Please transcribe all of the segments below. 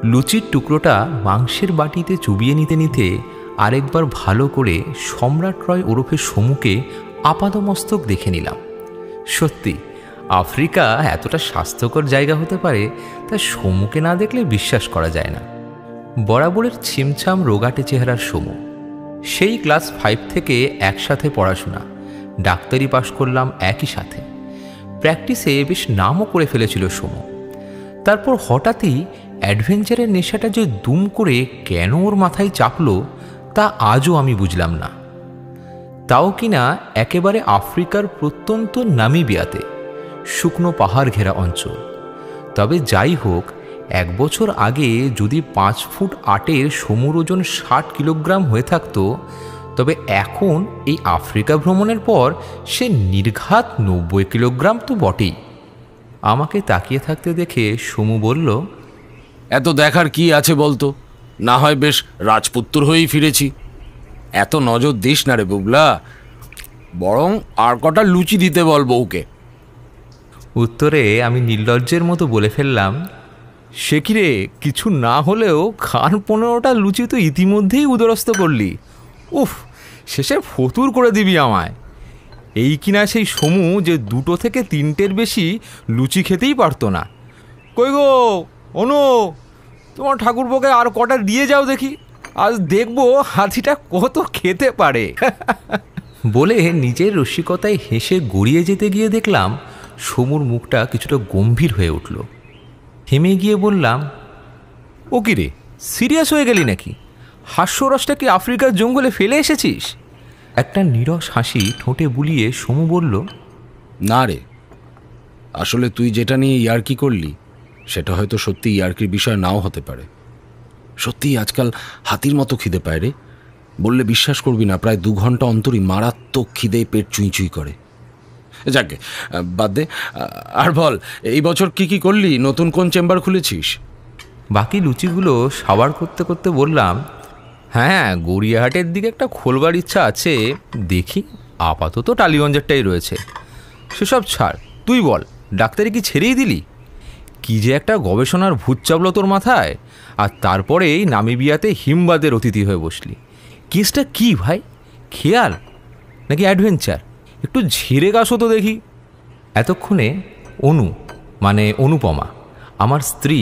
লুচির টুকরোটা মাংসের বাটিতে চুবিয়ে নিতে নিতে আরেকবার ভালো করে সম্রাট রয় ওরফে সমুকে আপাদমস্তক দেখে নিলাম। সত্যি আফ্রিকা এতটা স্বাস্থ্যকর জায়গা হতে পারে তা সমুকে না দেখলে বিশ্বাস করা যায় না। বরাবরের ছিমছাম রোগাটে চেহারার সমু, সেই ক্লাস 5 থেকে একসাথে পড়াশোনা, ডাক্তারি পাশ করলাম একই সাথে, প্র্যাকটিসে বেশ নামও করে ফেলেছিল সমু। তারপর হঠাৎই অ্যাডভেঞ্চারের নেশাটা যে দুম করে কেন ওর মাথায় চাপলো তা আজও আমি বুঝলাম না। তাও কিনা একেবারে আফ্রিকার প্রত্যন্ত নামিবিয়াতে, শুকনো পাহাড় ঘেরা অঞ্চল। তবে যাই হোক, 1 বছর আগে যদি 5 ফুট 8-এর সমুর ওজন 60 কিলোগ্রাম হয়ে থাকতো, তবে এখন এই আফ্রিকা ভ্রমণের পর সে নির্ঘাত 90 কিলোগ্রাম তো বটেই। আমাকে তাকিয়ে থাকতে দেখে সমু বলল, এত দেখার কি আছে বলতো? না হয় বেশ রাজপুত্র হয়েই ফিরেছি। এত নজর দিস না রে বুবলা, বরং আর কটা লুচি দিতে বল বউকে। উত্তরে আমি নির্লজ্জের মতো বলে ফেললাম, সে কি রে, কিছু না হলেও খান 15টা লুচি তো ইতিমধ্যেই উদরস্থ করলি। উফ, শেষে ফতুর করে দিবি আমায়। এই কিনা সেই সমু যে 2 থেকে 3টের বেশি লুচি খেতেই পারতো না। কই গো অনু, তোমার ঠাকুরপোকে আর কটা দিয়ে যাও দেখি, আজ দেখবো হাতিটা কত খেতে পারে। বলে নিজের রসিকতায় হেসে গড়িয়ে যেতে গিয়ে দেখলাম সমুর মুখটা কিছুটা গম্ভীর হয়ে উঠল। হেমে গিয়ে বললাম, ও কি রে, সিরিয়াস হয়ে গেলি নাকি? হাস্যরসটা কি আফ্রিকার জঙ্গলে ফেলে এসেছিস? একটা নীরস হাসি ঠোঁটে বুলিয়ে সমু বলল, না রে, আসলে তুই যেটা নিয়ে ইয়ার্কি করলি সেটা হয়তো সত্যি ইয়ার্কির বিষয় নাও হতে পারে। সত্যিই আজকাল হাতির মতো খিদে পায় রে, বললে বিশ্বাস করবি না, প্রায় 2 ঘন্টা অন্তরই মারাত্মক খিদে পেট চুঁই চুঁই করে। যাকে বাদ দে, আর বল এই বছর কি কি করলি? নতুন কোন চেম্বার খুলেছিস? বাকি লুচিগুলো সাবার করতে করতে বললাম, হ্যাঁ, গড়িয়াহাটের দিকে একটা খোলবার ইচ্ছা আছে, দেখি। আপাতত টালিগঞ্জেরটাই রয়েছে। সেসব ছাড়, তুই বল, ডাক্তারি কি ছেড়েই দিলি? কি যে একটা গবেষণার ভূত চাপলো তোর মাথায়, আর তারপরেই নামিবিয়াতে হিমবাদের অতিথি হয়ে বসলি। কেসটা কি ভাই? খেয়াল নাকি অ্যাডভেঞ্চার? একটু ঝেড়ে গাছও তো দেখি। এতক্ষণে অনু, মানে অনুপমা, আমার স্ত্রী,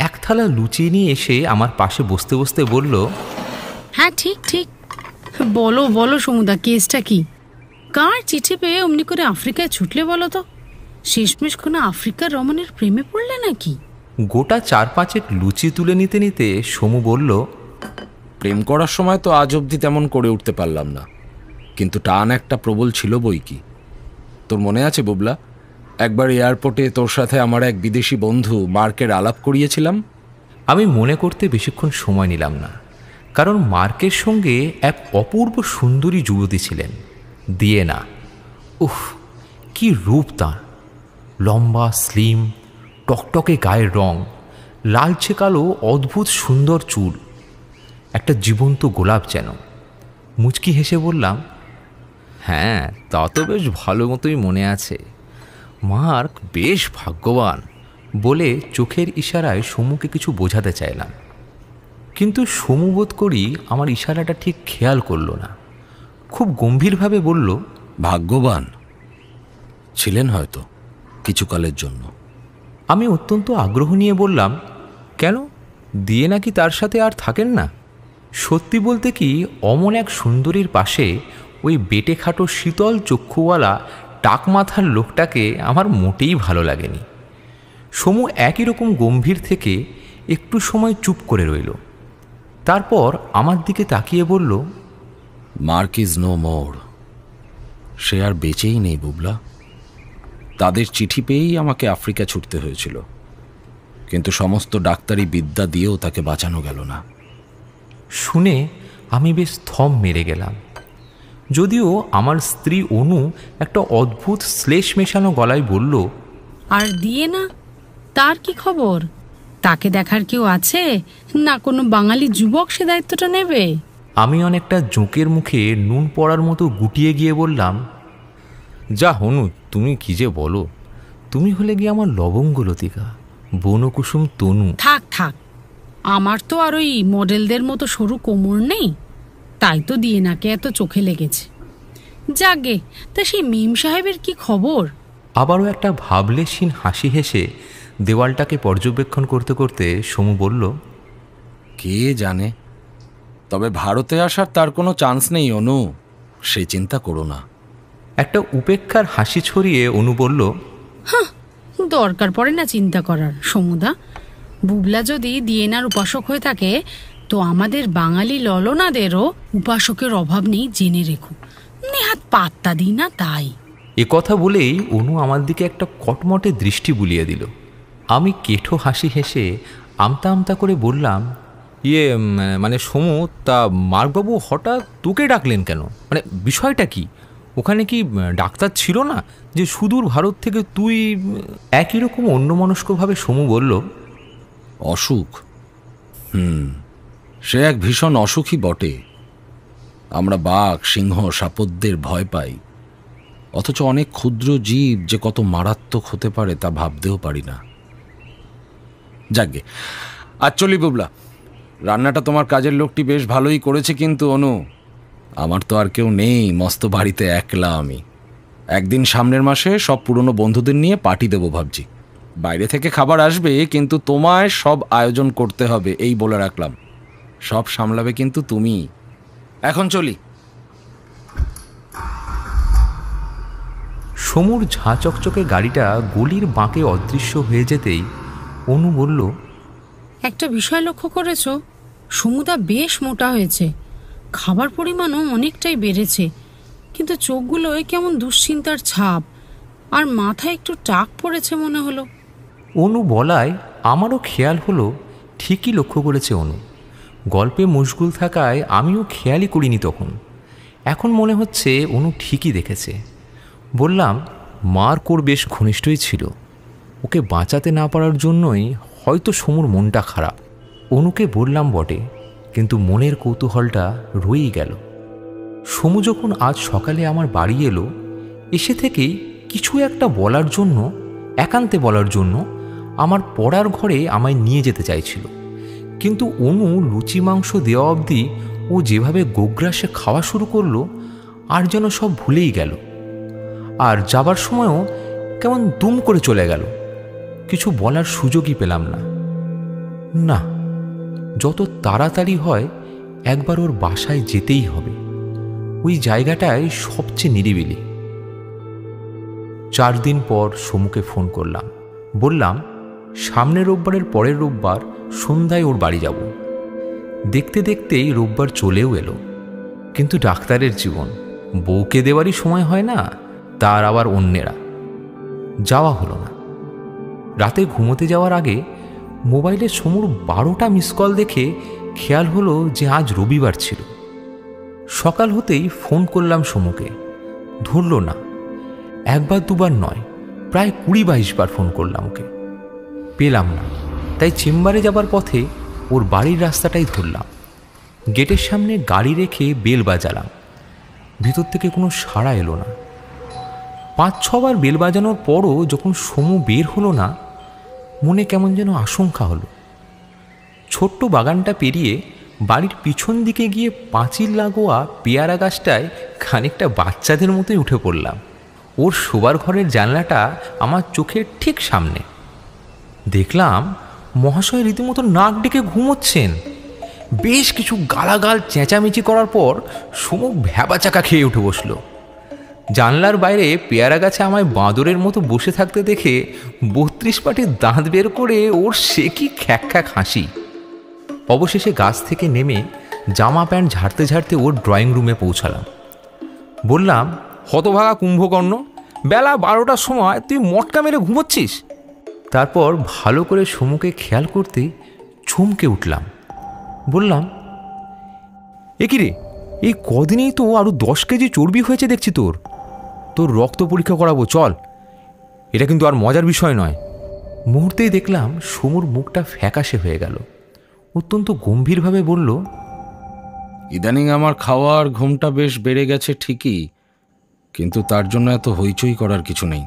1 থালা লুচি নিয়ে এসে আমার পাশে বসতে বসতে বলল, হ্যাঁ ঠিক ঠিক, বলো বলো সমুদা, কেসটা কি? কার চিঠি পেয়ে অমনি করে আফ্রিকায় ছুটলে বলো তো? শেষমেশ কোনো আফ্রিকার রমণের প্রেমে পড়লে নাকি? গোটা 4-5 লুচি তুলে নিতে নিতে সমু বলল, প্রেম করার সময় তো আজ অবধি তেমন করে উঠতে পারলাম না, কিন্তু টান একটা প্রবল ছিল বই কি। তোর মনে আছে বুবলা, একবার এয়ারপোর্টে তোর সাথে আমার এক বিদেশি বন্ধু মার্কের আলাপ করিয়েছিলাম? আমি মনে করতে বেশিক্ষণ সময় নিলাম না, কারণ মার্কের সঙ্গে এক অপূর্ব সুন্দরী যুবতী ছিলেন, দিয়েনা। উফ, কি রূপ তাঁর! লম্বা, স্লিম, টকটকে গায়ের রং, লালচে কালো অদ্ভুত সুন্দর চুল, একটা জীবন্ত গোলাপ যেন। মুচকি হেসে বললাম, হ্যাঁ, তা তো বেশ ভালো মতোই মনে আছে। মার্ক বেশ ভাগ্যবান। বলে চোখের ইশারায় সমুকে কিছু বোঝাতে চাইলাম, কিন্তু সমু বোধ করি আমার ইশারাটা ঠিক খেয়াল করল না। খুব গম্ভীরভাবে বলল, ভাগ্যবান ছিলেন হয়তো কিছুকালের জন্য। আমি অত্যন্ত আগ্রহ নিয়ে বললাম, কেন, দিয়ে নাকি তার সাথে আর থাকেন না? সত্যি বলতে কি, অমন এক সুন্দরীর পাশে ওই বেটে খাটো শীতল চক্ষুওয়ালা টাক মাথার লোকটাকে আমার মোটেই ভালো লাগেনি। সমু একই রকম গম্ভীর থেকে একটু সময় চুপ করে রইল। তারপর আমার দিকে তাকিয়ে বলল, মার্ক ইজ নো মোর। সে আর বেঁচেই নেই বুবলা। তাদের চিঠি পেয়েই আমাকে আফ্রিকা ছুটতে হয়েছিল, কিন্তু সমস্ত ডাক্তারি বিদ্যা দিয়েও তাকে বাঁচানো গেল না। শুনে আমি বেশ থম মেরে গেলাম। যদিও আমার স্ত্রী অনু একটা অদ্ভুত শ্লেষ মেশানো গলায় বলল, আর দিয়ে না, তার কি খবর? তাকে দেখার কেউ আছে না? কোনো বাঙালি যুবক সে দায়িত্বটা নেবে? আমি অনেকটা জোঁকের মুখে নুন পড়ার মতো গুটিয়ে গিয়ে বললাম, যা হনু, তুমি কি যে বলো, তুমি হলে গিয়ে আমার লবঙ্গ লতিকা, বনকুসুম তনু। থাক থাক, আমার তো আর ওই মডেলদের মতো সরু কোমর নেই, তাই তো দিয়ে নাকে এত চোখে লেগেছে। যাগে, তা সেই মিম সাহেবের কি খবর? আবারও একটা ভাবলেশীন হাসি হেসে দেওয়ালটাকে পর্যবেক্ষণ করতে করতে সমু বলল, কে জানে, তবে ভারতে আসার তার কোনো চান্স নেই অনু, সে চিন্তা করো না। একটা উপেক্ষার হাসি ছড়িয়ে অনু বলল, হ্যাঁ, দরকার পড়ে না চিন্তা করার সমুদা। বুবলা যদি দিয়েনার উপাসক হয়ে থাকে, তো আমাদের বাঙালি ললনাদেরও উপাসকের অভাব নেই, জেনে রেখো। নেহাত পাত্তা দিই না তাই। এ কথা বলেই অনু আমার দিকে একটা কটমটে দৃষ্টি বুলিয়ে দিল। আমি কেঠো হাসি হেসে আমতা আমতা করে বললাম, মানে সমু, তা মার্কবাবু হঠাৎ তোকে ডাকলেন কেন? মানে বিষয়টা কি? ওখানে কি ডাক্তার ছিল না যে সুদূর ভারত থেকে তুই? একই রকম অন্যমনস্কভাবে সমু বলল, অসুখ? সে এক ভীষণ অসুখই বটে। আমরা বাঘ, সিংহ, সাপদের ভয় পাই, অথচ অনেক ক্ষুদ্র জীব যে কত মারাত্মক হতে পারে তা ভাবতেও পারি না। যাকগে, আজ চলি বুবলা। রান্নাটা তোমার কাজের লোকটি বেশ ভালোই করেছে, কিন্তু অনু, আমার তো আর কেউ নেই, মস্ত বাড়িতে একলা আমি। একদিন সামনের মাসে সব পুরনো বন্ধুদের নিয়ে পার্টি দেবো ভাবছি। বাইরে থেকে খাবার আসবে, কিন্তু তোমায় সব আয়োজন করতে হবে, এই বলে রাখলাম। সব সামলাবে কিন্তু তুমি। এখন চলি। সমুর ঝাঁ চকচকে গাড়িটা গলির বাঁকে অদৃশ্য হয়ে যেতেই অনু বলল, একটা বিষয় লক্ষ্য করেছ? সমুদা বেশ মোটা হয়েছে, খাবার পরিমাণও অনেকটাই বেড়েছে, কিন্তু চোখগুলোয় কেমন দুশ্চিন্তার ছাপ, আর মাথায় একটু টাক পড়েছে মনে হলো। অনু বলায় আমারও খেয়াল হলো ঠিকই লক্ষ্য করেছে অনু। গল্পে মশগুল থাকায় আমিও খেয়ালই করিনি তখন। এখন মনে হচ্ছে অনু ঠিকই দেখেছে। বললাম, মার্ক ওর বেশ ঘনিষ্ঠই ছিল, ওকে বাঁচাতে না পারার জন্যই হয়তো সমুর মনটা খারাপ। অনুকে বললাম বটে, কিন্তু মনের কৌতূহলটা রয়েই গেল। সমু যখন আজ সকালে আমার বাড়ি এলো, এসে থেকেই কিছু একটা বলার জন্য, একান্তে বলার জন্য আমার পড়ার ঘরে আমায় নিয়ে যেতে চাইছিল, কিন্তু অনু লুচি মাংস দেওয়া অবধি ও যেভাবে গোগ্রাসে খাওয়া শুরু করলো, আর যেন সব ভুলেই গেল। আর যাবার সময়ও কেমন দুম করে চলে গেল, কিছু বলার সুযোগই পেলাম না। না, যত তাড়াতাড়ি হয় একবার ওর বাসায় যেতেই হবে। ওই জায়গাটায় সবচেয়ে নিরিবিলি। 4 দিন পর সমুকে ফোন করলাম, বললাম সামনের রোববারের পরের রোববার সন্ধ্যায় ওর বাড়ি যাব। দেখতে দেখতেই রোববার চলেও এলো, কিন্তু ডাক্তারের জীবন, বউকে দেওয়ারই সময় হয় না, তার আবার অন্যেরা। যাওয়া হলো না। রাতে ঘুমোতে যাওয়ার আগে মোবাইলে সমুর 12টা মিস কল দেখে খেয়াল হলো যে আজ রবিবার ছিল। সকাল হতেই ফোন করলাম সমুকে, ধরল না। একবার দুবার নয়, প্রায় 20-22 বার ফোন করলাম ওকে, পেলাম না। তাই চেম্বারে যাবার পথে ওর বাড়ির রাস্তাটাই ধরলাম। গেটের সামনে গাড়ি রেখে বেল বাজালাম, ভিতর থেকে কোনো সাড়া এলো না। 5-6 বার বেল বাজানোর পরও যখন সমু বের হলো না, মনে কেমন যেন আশঙ্কা হলো। ছোট্ট বাগানটা পেরিয়ে বাড়ির পিছন দিকে গিয়ে পাঁচিল লাগোয়া পেয়ারা গাছটায় খানিকটা বাচ্চাদের মতোই উঠে পড়লাম। ওর শোবার ঘরের জানলাটা আমার চোখের ঠিক সামনে। দেখলাম মহাশয় রীতিমতো নাক ডেকে ঘুমোচ্ছেন। বেশ কিছু গালাগাল চেঁচামেচি করার পর সমু ভ্যাবাচাকা খেয়ে উঠে বসলো। জানলার বাইরে পেয়ারা গাছে আমায় বাঁদরের মতো বসে থাকতে দেখে 32 পাটির দাঁত বের করে ওর সে কি খ্যাক খ্যাক হাসি। অবশেষে গাছ থেকে নেমে জামা প্যান্ট ঝাড়তে ঝাড়তে ওর ড্রয়িং রুমে পৌঁছালাম। বললাম, হতভাগা কুম্ভকর্ণ, বেলা 12টার সময় তুই মটকা মেরে ঘুমোচ্ছিস? তারপর ভালো করে সমুকে খেয়াল করতে চমকে উঠলাম। বললাম, এ কি রে, এই কদিনেই তো আরও 10 কেজি চর্বি হয়েছে দেখছি। তোর রক্ত পরীক্ষা করাবো, চল। এটা কিন্তু আর মজার বিষয় নয়। মুহূর্তেই দেখলাম সমুর মুখটা ফ্যাকাশে হয়ে গেল। অত্যন্ত গম্ভীরভাবে বলল, ইদানিং আমার খাওয়া আর ঘুমটা বেশ বেড়ে গেছে ঠিকই, কিন্তু তার জন্য এত হইচই করার কিছু নেই।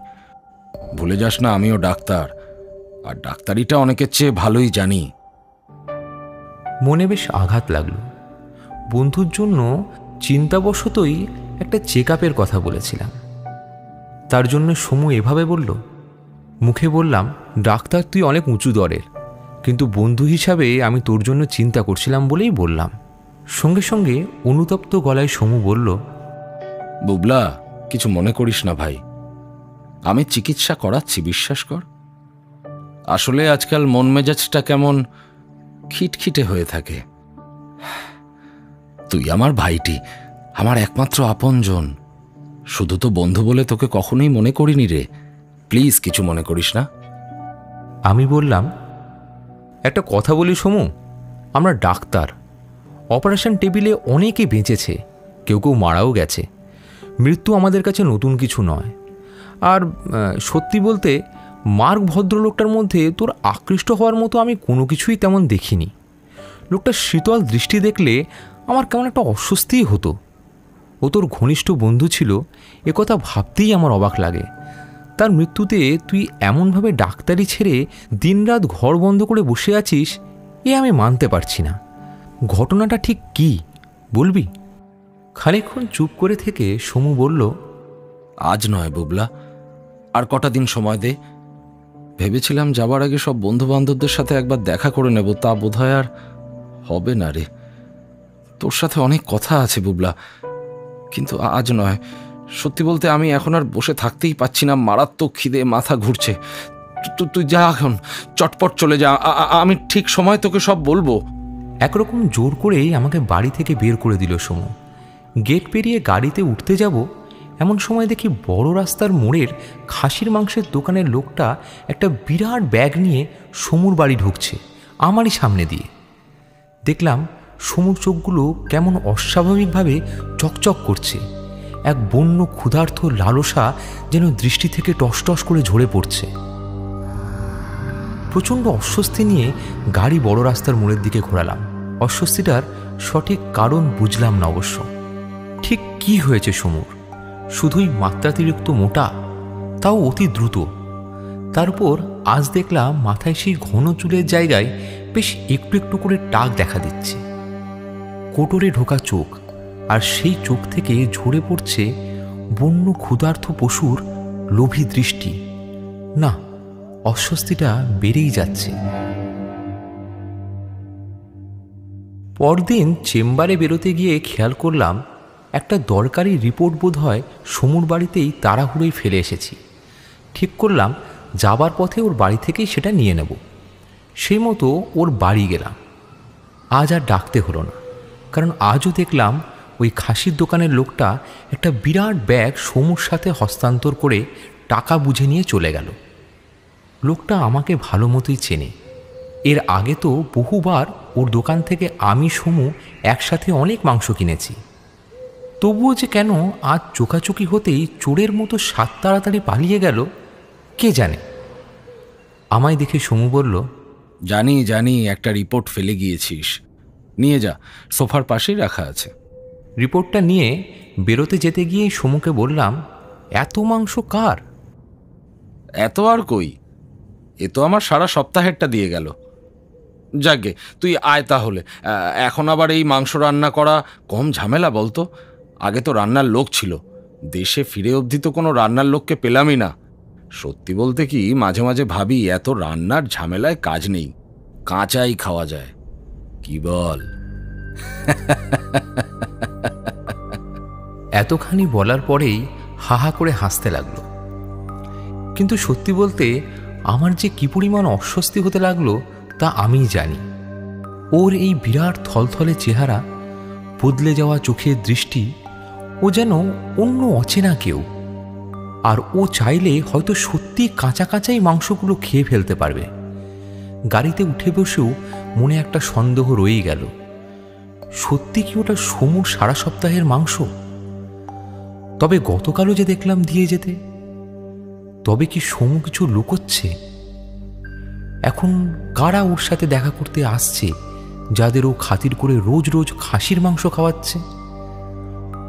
ভুলে যাস না আমিও ডাক্তার, আর ডাক্তারিটা অনেকের চেয়ে ভালোই জানি। মনে বেশ আঘাত লাগলো। বন্ধুর জন্য চিন্তাবশতই একটা চেক আপের কথা বলেছিলাম। তার জন্য সমু এভাবে বলল। মুখে বললাম, ডাক্তার তুই অনেক উঁচু দরের, কিন্তু বন্ধু হিসাবে আমি তোর জন্য চিন্তা করছিলাম বলেই বললাম। সঙ্গে সঙ্গে অনুতপ্ত গলায় সমু বলল, বুবলা, কিছু মনে করিস না ভাই, আমি চিকিৎসা করাচ্ছি, বিশ্বাস কর। আসলে আজকাল মন মেজাজটা কেমন খিটখিটে হয়ে থাকে। তুই আমার ভাইটি, আমার একমাত্র আপনজন। শুধু তো বন্ধু বলে তোকে কখনোই মনে করিনি রে। প্লিজ কিছু মনে করিস না। আমি বললাম, একটা কথা বলি সমু, আমরা ডাক্তার। অপারেশন টেবিলে অনেকে বেঁচেছে, কেউ কেউ মারাও গেছে। মৃত্যু আমাদের কাছে নতুন কিছু নয়। আর সত্যি বলতে মার্ক ভদ্রলোকটার মধ্যে তোর আকৃষ্ট হওয়ার মতো আমি কোনো কিছুই তেমন দেখিনি। লোকটার শীতল দৃষ্টি দেখলে আমার কেমন একটা অস্বস্তিই হতো। ও তোর ঘনিষ্ঠ বন্ধু ছিল, একথা ভাবতেই আমার অবাক লাগে। তার মৃত্যুতে তুই এমনভাবে ডাক্তারি ছেড়ে দিনরাত ঘর বন্ধ করে বসে আছিস, এ আমি মানতে পারছি না। ঘটনাটা ঠিক কি বলবি? খানিকক্ষণ চুপ করে থেকে সমু বলল, আজ নয় বুবলা, আর কটা দিন সময় দে। ভেবেছিলাম যাবার আগে সব বন্ধু বান্ধবদের সাথে একবার দেখা করে নেব, তা বোধহয় আর হবে না রে। তোর সাথে অনেক কথা আছে বুবলা, কিন্তু আজ নয়। সত্যি বলতে আমি এখন আর বসে থাকতেই পাচ্ছি না, মারাত্মক খিদে, মাথা ঘুরছে। তুই যা, এখন চটপট চলে যা, আমি ঠিক সময় তোকে সব বলবো। একরকম জোর করেই আমাকে বাড়ি থেকে বের করে দিল সমু। গেট পেরিয়ে গাড়িতে উঠতে যাব, এমন সময় দেখি বড় রাস্তার মোড়ের খাসির মাংসের দোকানের লোকটা একটা বিরাট ব্যাগ নিয়ে সমুর বাড়ি ঢুকছে আমারই সামনে দিয়ে। দেখলাম সমুর চোখগুলো কেমন অস্বাভাবিকভাবে চকচক করছে। এক বন্য ক্ষুধার্ত লালসা যেন দৃষ্টি থেকে টসটস করে ঝরে পড়ছে। প্রচণ্ড অস্বস্তি নিয়ে গাড়ি বড় রাস্তার মোড়ের দিকে ঘোরালাম। অস্বস্তিটার সঠিক কারণ বুঝলাম না অবশ্য। ঠিক কি হয়েছে সমুর? শুধুই মাত্রাতিরিক্ত মোটা, তাও অতি দ্রুত। তারপর আজ দেখলাম মাথায় সেই ঘন চুলের জায়গায় বেশ একটু একটু করে টাক দেখা দিচ্ছে। কোটরে ঢোকা চোখ, আর সেই চোখ থেকে ঝরে পড়ছে বন্য ক্ষুধার্ত পশুর লোভী দৃষ্টি। না, অস্বস্তিটা বেড়েই যাচ্ছে। পরদিন চেম্বারে বেরোতে গিয়ে খেয়াল করলাম একটা দরকারি রিপোর্ট বোধহয় সমুর বাড়িতেই তাড়াহুড়োই ফেলে এসেছি। ঠিক করলাম যাবার পথে ওর বাড়ি থেকেই সেটা নিয়ে নেব। সেই মতো ওর বাড়ি গেলাম। আজ আর ডাকতে হলো না, কারণ আজও দেখলাম ওই খাসির দোকানের লোকটা একটা বিরাট ব্যাগ সমুর সাথে হস্তান্তর করে টাকা বুঝে নিয়ে চলে গেল। লোকটা আমাকে ভালো মতোই চেনে। এর আগে তো বহুবার ওর দোকান থেকে আমি সমু একসাথে অনেক মাংস কিনেছি। তবুও যে কেন আজ চোখাচোখি হতেই চোরের মতো সাত তাড়াতাড়ি পালিয়ে গেল কে জানে। আমায় দেখে সমু বলল, জানি জানি, একটা রিপোর্ট ফেলে গিয়েছিস, নিয়ে যা, সোফার পাশেই রাখা আছে। রিপোর্টটা নিয়ে বেরোতে যেতে গিয়েই সমুকে বললাম, এত মাংস কার? এত আর কই, এ তো আমার সারা সপ্তাহেরটা দিয়ে গেল। যাকে তুই আয় তাহলে। এখন আবার এই মাংস রান্না করা কম ঝামেলা বলতো? আগে তো রান্নার লোক ছিল, দেশে ফিরে অবধি তো কোনো রান্নার লোককে পেলামই না। সত্যি বলতে কি, মাঝে মাঝে ভাবি এত রান্নার ঝামেলায় কাজ নেই, কাঁচাই খাওয়া যায়, কি বল? এতখানি বলার পরেই হাহা করে হাসতে লাগলো। কিন্তু সত্যি বলতে আমার যে কি পরিমাণ অস্বস্তি হতে লাগলো তা আমিই জানি। ওর এই বিরাট থলথলে চেহারা, বদলে যাওয়া চোখের দৃষ্টি, ও যেন অন্য অচেনা কেউ। আর ও চাইলে হয়তো সত্যি কাঁচা কাঁচাই মাংসগুলো খেয়ে ফেলতে পারবে। গাড়িতে উঠে বসেও মনে একটা সন্দেহ রয়েই গেল, সত্যি কি ওটা সমুর সারা সপ্তাহের মাংস? তবে গতকালও যে দেখলাম দিয়ে যেতে, তবে কি সমু কিছু লুকোচ্ছে? এখন কারা ওর সাথে দেখা করতে আসছে যাদের ও খাতির করে রোজ রোজ খাসির মাংস খাওয়াচ্ছে?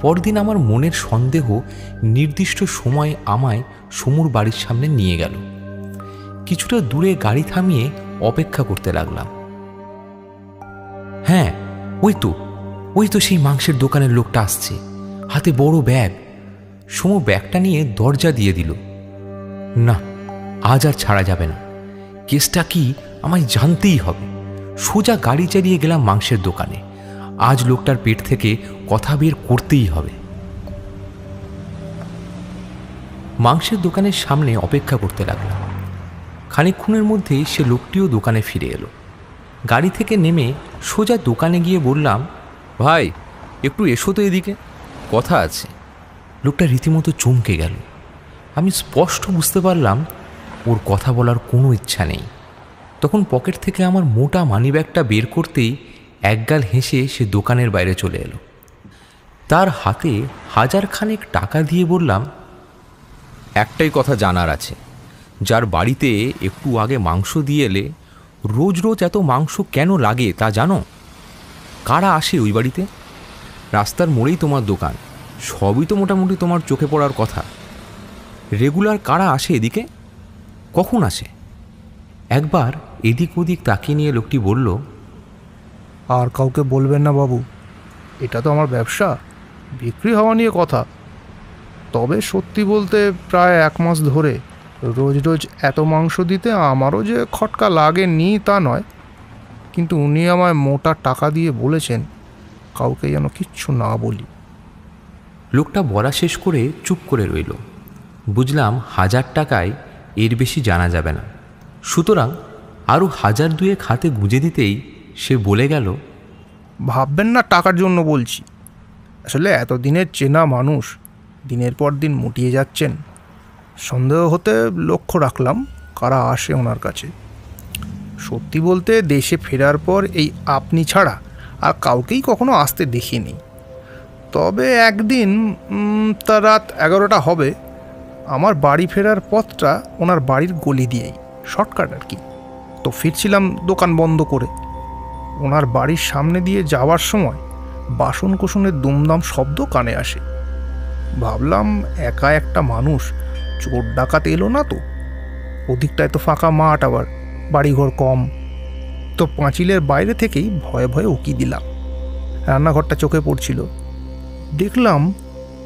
পরদিন আমার মনের সন্দেহ নির্দিষ্ট সময় আমায় সমুর বাড়ির সামনে নিয়ে গেল। কিছুটা দূরে গাড়ি থামিয়ে অপেক্ষা করতে লাগলাম। হ্যাঁ, ওই তো সেই মাংসের দোকানের লোকটা আসছে, হাতে বড় ব্যাগ। সমু ব্যাগটা নিয়ে দরজা দিয়ে দিল। না, আজ আর ছাড়া যাবে না। কেসটা কি আমায় জানতেই হবে। সোজা গাড়ি চালিয়ে গেলাম মাংসের দোকানে। আজ লোকটার পেট থেকে কথা বের করতেই হবে। মাংসের দোকানের সামনে অপেক্ষা করতে লাগলাম। খানিকক্ষণের মধ্যেই সে লোকটিও দোকানে ফিরে এলো। গাড়ি থেকে নেমে সোজা দোকানে গিয়ে বললাম, ভাই একটু এসো তো এদিকে, কথা আছে। লোকটা রীতিমতো চমকে গেল। আমি স্পষ্ট বুঝতে পারলাম ওর কথা বলার কোনো ইচ্ছা নেই। তখন পকেট থেকে আমার মোটা মানিব্যাগটা বের করতেই একগাল হেসে সে দোকানের বাইরে চলে এলো। তার হাতে 1000 খানেক টাকা দিয়ে বললাম, একটাই কথা জানার আছে, যার বাড়িতে একটু আগে মাংস দিয়ে এলে রোজ রোজ এত মাংস কেন লাগে তা জানো? কারা আসে ওই বাড়িতে? রাস্তার মোড়েই তোমার দোকান, সবই তো মোটামুটি তোমার চোখে পড়ার কথা। রেগুলার কারা আসে এদিকে? কখন আসে? একবার এদিক ওদিক তাকিয়ে নিয়ে লোকটি বলল, আর কাউকে বলবেন না বাবু, এটা তো আমার ব্যবসা, বিক্রি হওয়া নিয়ে কথা। তবে সত্যি বলতে প্রায় 1 মাস ধরে রোজ রোজ এত মাংস দিতে আমারও যে খটকা লাগেনি তা নয়, কিন্তু উনি আমায় মোটা টাকা দিয়ে বলেছেন কাউকে যেন কিচ্ছু না বলি। লোকটা বলা শেষ করে চুপ করে রইল। বুঝলাম 1000 টাকায় এর বেশি জানা যাবে না। সুতরাং আরও 1000 দুয়েক হাতে গুঁজে দিতেই সে বলে গেল, ভাববেন না টাকার জন্য বলছি, আসলে এতদিনের চেনা মানুষ দিনের পর দিন মুটিয়ে যাচ্ছেন। সন্দেহ হতে লক্ষ্য রাখলাম কারা আসে ওনার কাছে। সত্যি বলতে দেশে ফেরার পর এই আপনি ছাড়া আর কাউকেই কখনো আসতে দেখিনি। তবে একদিন তা রাত 11টা হবে, আমার বাড়ি ফেরার পথটা ওনার বাড়ির গলি দিয়েই, শর্টকাট আর কি। তো ফিরছিলাম দোকান বন্ধ করে। ওনার বাড়ির সামনে দিয়ে যাওয়ার সময় বাসন কোসনের দুমদাম শব্দ কানে আসে। ভাবলাম একা একটা মানুষ, চোর ডাকাত এলো না তো। ওদিকটায় তো ফাঁকা মাঠ, আবার বাড়িঘর কম। তো পাঁচিলের বাইরে থেকেই ভয়ে ভয়ে উকি দিলাম। রান্নাঘরটা চোখে পড়ছিল। দেখলাম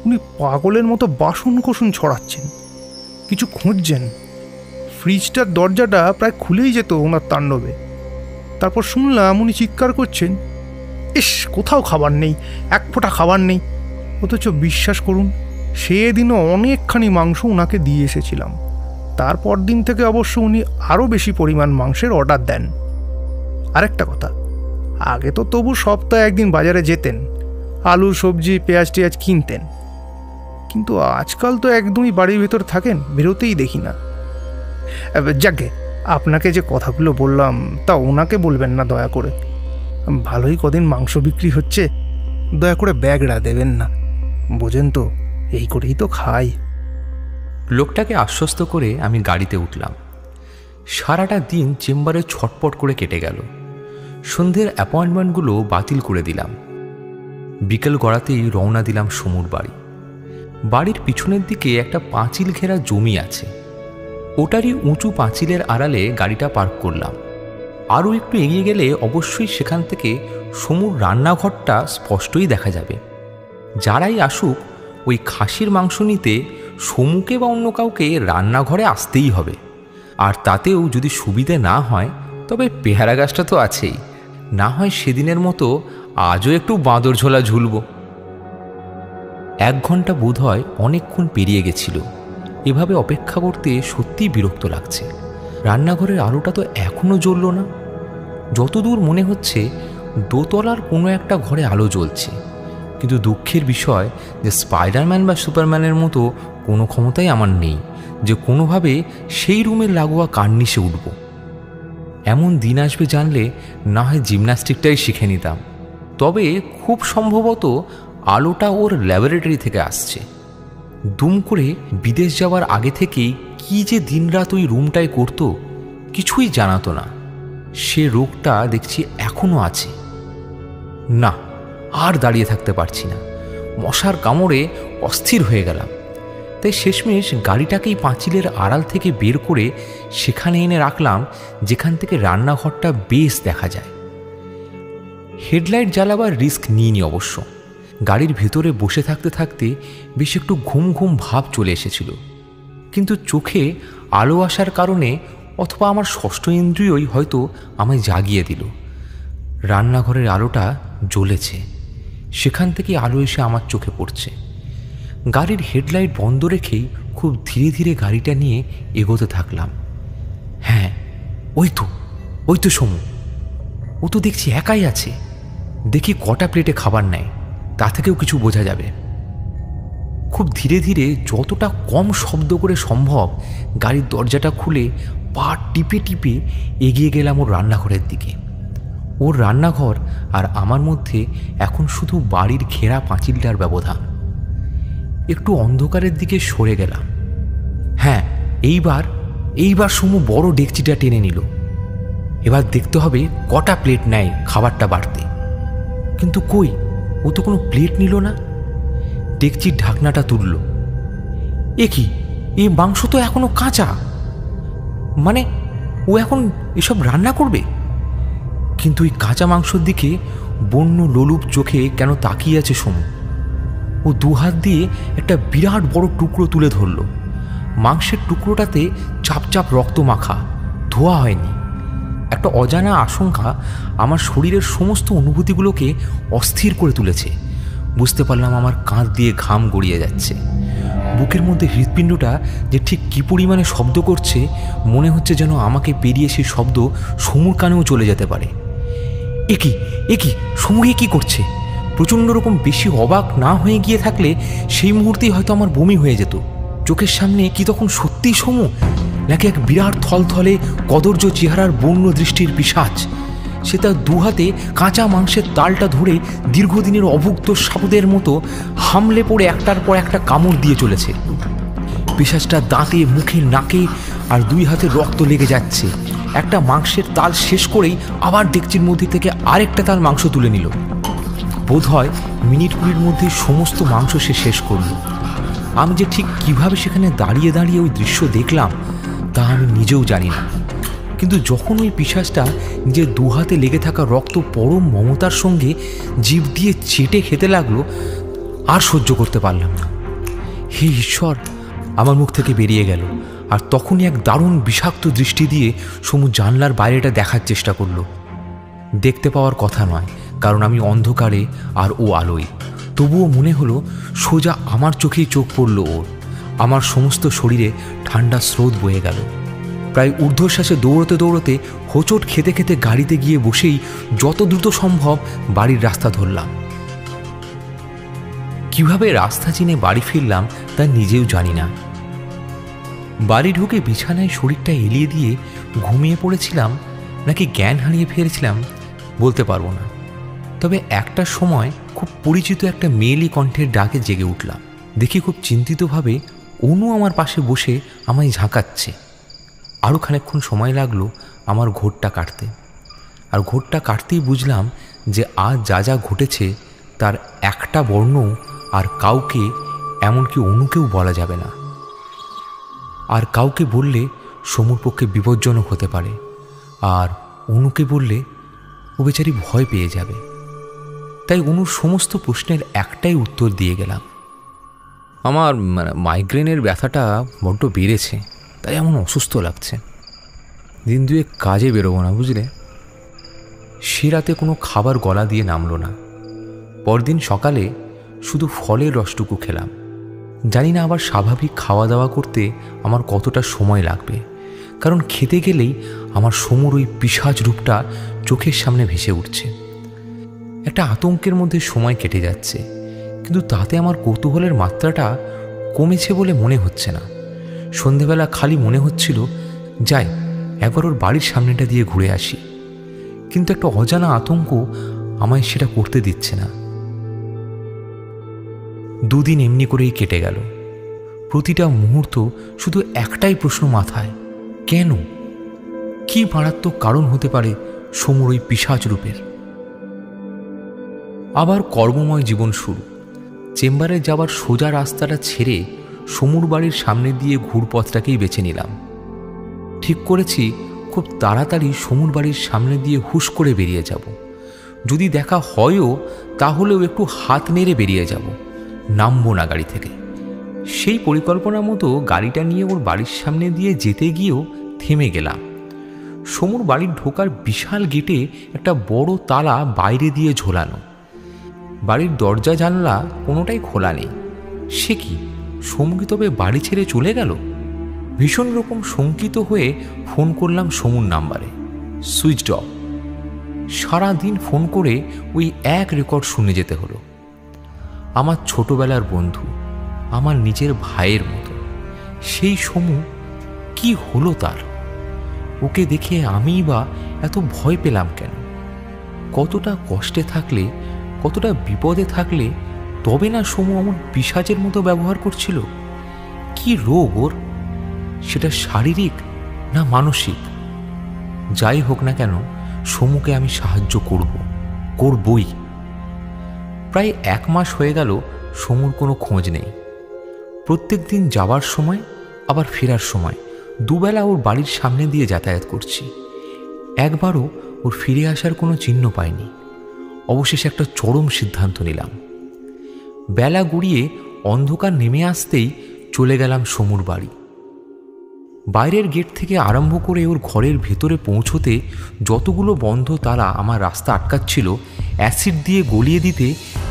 উনি পাগলের মতো বাসন কোসন ছড়াচ্ছেন, কিছু খুঁজছেন। ফ্রিজটার দরজাটা প্রায় খুলেই যেত ওনার তাণ্ডবে। তারপর শুনলাম উনি চিৎকার করছেন, ইস কোথাও খাবার নেই, 1 ফোঁটা খাবার নেই। অথচ বিশ্বাস করুন, সেদিনও অনেকখানি মাংস ওনাকে দিয়ে এসেছিলাম। তারপর দিন থেকে অবশ্য উনি আরও বেশি পরিমাণ মাংসের অর্ডার দেন। আরেকটা কথা, আগে তো তবু সপ্তাহে 1 দিন বাজারে যেতেন, আলু সবজি পেঁয়াজ টেয়াজ কিনতেন, কিন্তু আজকাল তো একদমই বাড়ির ভেতর থাকেন, বেরোতেই দেখি না। যাকে আপনাকে যে কথাগুলো বললাম তা ওনাকে বলবেন না দয়া করে। ভালোই কদিন মাংস বিক্রি হচ্ছে, দয়া করে ব্যাগটা দেবেন না, বোঝেন তো, এই করেই তো খাই। লোকটাকে আশ্বস্ত করে আমি গাড়িতে উঠলাম। সারাটা দিন চেম্বারে ছটপট করে কেটে গেল। সন্ধ্যের অ্যাপয়েন্টমেন্টগুলো বাতিল করে দিলাম। বিকেল গড়াতেই রওনা দিলাম সমুর বাড়ি। বাড়ির পিছনের দিকে একটা পাঁচিল ঘেরা জমি আছে, ওটারই উঁচু পাঁচিলের আড়ালে গাড়িটা পার্ক করলাম। আরও একটু এগিয়ে গেলে অবশ্যই সেখান থেকে সমুর রান্নাঘরটা স্পষ্টই দেখা যাবে। যারাই আসুক ওই খাসির মাংস নিতে সমুকে বা অন্য কাউকে রান্নাঘরে আসতেই হবে। আর তাতেও যদি সুবিধে না হয় তবে পেয়ারা গাছটা তো আছেই, না হয় সেদিনের মতো আজও একটু বাঁদর ঝোলা ঝুলব। 1 ঘন্টা বোধ হয় অনেকক্ষণ পেরিয়ে গেছিল। এভাবে অপেক্ষা করতে সত্যিই বিরক্ত লাগছে। রান্নাঘরের আলোটা তো এখনও জ্বলল না। যতদূর মনে হচ্ছে দোতলার কোনো একটা ঘরে আলো জ্বলছে, কিন্তু দুঃখের বিষয় যে স্পাইডারম্যান বা সুপারম্যানের মতো কোনো ক্ষমতাই আমার নেই যে কোনোভাবে সেই রুমের লাগোয়া কার্নিশে উঠব। এমন দিন আসবে জানলে না হয় জিমন্যাস্টিকটাই শিখে নিতাম। তবে খুব সম্ভবত আলোটা ওর ল্যাবরেটরি থেকে আসছে। দুম করে বিদেশ যাওয়ার আগে থেকেই কি যে দিনরাত ওই রুমটায় করতো কিছুই জানাতো না। সে রোগটা দেখছি এখনও আছে। না, আর দাঁড়িয়ে থাকতে পারছি না। মশার কামড়ে অস্থির হয়ে গেলাম। তাই শেষমেশ গাড়িটাকেই পাঁচিলের আড়াল থেকে বের করে সেখানে এনে রাখলাম যেখান থেকে রান্নাঘরটা বেশ দেখা যায়। হেডলাইট জ্বালাবার রিস্ক নিইনি অবশ্য। গাড়ির ভেতরে বসে থাকতে থাকতে বেশ একটু ঘুম ঘুম ভাব চলে এসেছিল, কিন্তু চোখে আলো আসার কারণে অথবা আমার ষষ্ঠ ইন্দ্রিয়ই হয়তো আমায় জাগিয়ে দিল। রান্নাঘরের আলোটা জ্বলেছে, সেখান থেকে আলো এসে আমার চোখে পড়ছে। গাড়ির হেডলাইট বন্ধ রেখেই খুব ধীরে ধীরে গাড়িটা নিয়ে এগোতে থাকলাম। হ্যাঁ, ওই তো সমু, ও তো দেখছি একাই আছে। দেখি কটা প্লেটে খাবার নেয়, তা থেকেও কিছু বোঝা যাবে। খুব ধীরে ধীরে যতটা কম শব্দ করে সম্ভব গাড়ির দরজাটা খুলে পা টিপে টিপে এগিয়ে গেলাম ওর রান্নাঘরের দিকে। ওর রান্নাঘর আর আমার মধ্যে এখন শুধু বাড়ির ঘেরা পাঁচিলটার ব্যবধান। একটু অন্ধকারের দিকে সরে গেলাম। হ্যাঁ, এইবার সমু বড় ডেকচিটা টেনে নিল। এবার দেখতে হবে কটা প্লেট নেয় খাবারটা বাড়তে। কিন্তু কই, ও তো কোনো প্লেট নিল না। ডেকচির ঢাকনাটা তুলল। এ কি, এই মাংস তো এখনো কাঁচা, মানে ও এখন এসব রান্না করবে? কিন্তু ওই কাঁচা মাংসর দিকে বন্য লোলুপ চোখে কেন তাকিয়ে আছে সমু। ও দুহাত দিয়ে একটা বিরাট বড় টুকরো তুলে ধরল। মাংসের টুকরোটাতে চাপ চাপ রক্ত মাখা, ধোয়া হয়নি। একটা অজানা আশঙ্কা আমার শরীরের সমস্ত অনুভূতিগুলোকে অস্থির করে তুলেছে। বুঝতে পারলাম আমার কাঁধ দিয়ে ঘাম গড়িয়ে যাচ্ছে। বুকের মধ্যে হৃৎপিণ্ডটা যে ঠিক কী পরিমাণে শব্দ করছে, মনে হচ্ছে যেন আমাকে পেরিয়ে সেই শব্দ সমুর কানেও চলে যেতে পারে। এ কি সমু কি করছে? প্রচণ্ড রকম বেশি অবাক না হয়ে গিয়ে থাকলে সেই মুহূর্তেই হয়তো আমার বমি হয়ে যেত। চোখের সামনে কি তখন সত্যিই সমু, নাকি এক বিরাট থলথলে কদর্য চেহারার বন্য দৃষ্টির পিশাচ? সে তার দুহাতে কাঁচা মাংসের তালটা ধরে দীর্ঘদিনের অভুক্ত সাপদের মতো হামলে পড়ে একটার পর একটা কামড় দিয়ে চলেছে। পিশাচটা দাঁতে, মুখে, নাকে আর দুই হাতে রক্ত লেগে যাচ্ছে। একটা মাংসের তাল শেষ করেই আবার ডেকচির মধ্যে থেকে আরেকটা তাল মাংস তুলে নিল। বোধ হয় মিনিট কুড়ির মধ্যে সমস্ত মাংস সে শেষ করল। আমি যে ঠিক কিভাবে সেখানে দাঁড়িয়ে দাঁড়িয়ে ওই দৃশ্য দেখলাম তা আমি নিজেও জানি না। কিন্তু যখন ওই পিশাচটা নিজের দুহাতে লেগে থাকা রক্ত পরম মমতার সঙ্গে জিভ দিয়ে চেটে খেতে লাগলো, আর সহ্য করতে পারলাম না। হে ঈশ্বর, আমার মুখ থেকে বেরিয়ে গেল। আর তখনই এক দারুণ বিষাক্ত দৃষ্টি দিয়ে সমু জানলার বাইরেটা দেখার চেষ্টা করলো। দেখতে পাওয়ার কথা নয়, কারণ আমি অন্ধকারে আর ও আলোয়। তবুও মনে হলো সোজা আমার চোখেই চোখ পড়ল ওর। আমার সমস্ত শরীরে ঠান্ডা স্রোত বয়ে গেল। প্রায় ঊর্ধ্বশ্বাসে দৌড়তে দৌড়তে হোঁচট খেতে খেতে গাড়িতে গিয়ে বসেই যত দ্রুত সম্ভব বাড়ির রাস্তা ধরলাম। কিভাবে রাস্তা চিনে বাড়ি ফিরলাম তা নিজেও জানি না। বাড়ি ঢুকে বিছানায় শরীরটা এলিয়ে দিয়ে ঘুমিয়ে পড়েছিলাম নাকি জ্ঞান হারিয়ে ফিরেছিলাম বলতে পারবো না। তবে একটা সময় খুব পরিচিত একটা মেয়েলি কণ্ঠের ডাকে জেগে উঠলাম। দেখি খুব চিন্তিতভাবে অনু আমার পাশে বসে আমায় ঝাঁকাচ্ছে। আরও খানিকক্ষণ সময় লাগলো আমার ঘোরটা কাটতে। আর ঘোরটা কাটতেই বুঝলাম যে আজ যা যা ঘটেছে তার একটা বর্ণ আর কাউকে, এমনকি অনুকেও বলা যাবে না। আর কাউকে বললে সমুর পক্ষে বিপজ্জনক হতে পারে, আর অনুকে বললে ও বেচারি ভয় পেয়ে যাবে। তাই অনুর সমস্ত প্রশ্নের একটাই উত্তর দিয়ে গেলাম, আমার মাইগ্রেনের ব্যথাটা বড্ড বেড়েছে, তাই এমন অসুস্থ লাগছে। দিন দুয়েক কাজে বেরোবো না, বুঝলে। সে রাতে কোনো খাবার গলা দিয়ে নামলো না। পরদিন সকালে শুধু ফলের রসটুকু খেলাম। জানি না আবার স্বাভাবিক খাওয়া দাওয়া করতে আমার কতটা সময় লাগবে, কারণ খেতে গেলেই আমার সমুর ওই পিশাচ রূপটা চোখের সামনে ভেসে উঠছে। একটা আতঙ্কের মধ্যে সময় কেটে যাচ্ছে, কিন্তু তাতে আমার কৌতূহলের মাত্রাটা কমেছে বলে মনে হচ্ছে না। সন্ধেবেলা খালি মনে হচ্ছিল যাই একবার ওর বাড়ির সামনেটা দিয়ে ঘুরে আসি, কিন্তু একটা অজানা আতঙ্ক আমায় সেটা করতে দিচ্ছে না। দুদিন এমনি করেই কেটে গেল। প্রতিটা মুহূর্ত শুধু একটাই প্রশ্ন মাথায়, কেন? কি মারাত্মক কারণ হতে পারে সমুর ওই পিশাচ রূপের? আবার কর্মময় জীবন শুরু। চেম্বারে যাওয়ার সোজা রাস্তাটা ছেড়ে সমুর বাড়ির সামনে দিয়ে ঘুরপথটাকেই বেছে নিলাম। ঠিক করেছি খুব তাড়াতাড়ি সমুর বাড়ির সামনে দিয়ে হুশ করে বেরিয়ে যাব। যদি দেখা হয়ও তাহলেও একটু হাত নেড়ে বেরিয়ে যাব, নামবো না গাড়ি থেকে। সেই পরিকল্পনা মতো গাড়িটা নিয়ে ওর বাড়ির সামনে দিয়ে যেতে গিয়েও থেমে গেলাম। সমুর বাড়ির ঢোকার বিশাল গেটে একটা বড় তালা বাইরে দিয়ে ঝোলানো। বাড়ির দরজা জানলা কোনোটাই খোলা নেই। সে কি, সমু কি তবে বাড়ি ছেড়ে চলে গেল? ভীষণ রকম শঙ্কিত হয়ে ফোন করলাম সমুর নাম্বারে। Switched off. সারাদিন ফোন করে ওই এক রেকর্ড শুনে যেতে হলো। আমার ছোটবেলার বন্ধু, আমার নিজের ভাইয়ের মতো সেই সমু, কি হলো তার? ওকে দেখে আমিই বা এত ভয় পেলাম কেন? কতটা কষ্টে থাকলে, কতটা বিপদে থাকলে তবে না সমু এমন পিশাচের মতো ব্যবহার করছিল? কি রোগ ওর? সেটা শারীরিক না মানসিক? যাই হোক না কেন, সমুকে আমি সাহায্য করবই। প্রায় 1 মাস হয়ে গেল সমুর কোনো খোঁজ নেই। প্রত্যেক দিন যাওয়ার সময় আবার ফেরার সময় দুবেলা ওর বাড়ির সামনে দিয়ে যাতায়াত করছি। একবারও ওর ফিরে আসার কোনো চিহ্ন পাইনি। অবশেষে একটা চরম সিদ্ধান্ত নিলাম। বেলা গড়িয়ে অন্ধকার নেমে আসতেই চলে গেলাম সমুর বাড়ি। বাইরের গেট থেকে আরম্ভ করে ওর ঘরের ভেতরে পৌঁছতে যতগুলো বন্ধ তালা আমার রাস্তা আটকাচ্ছিল, অ্যাসিড দিয়ে গলিয়ে দিতে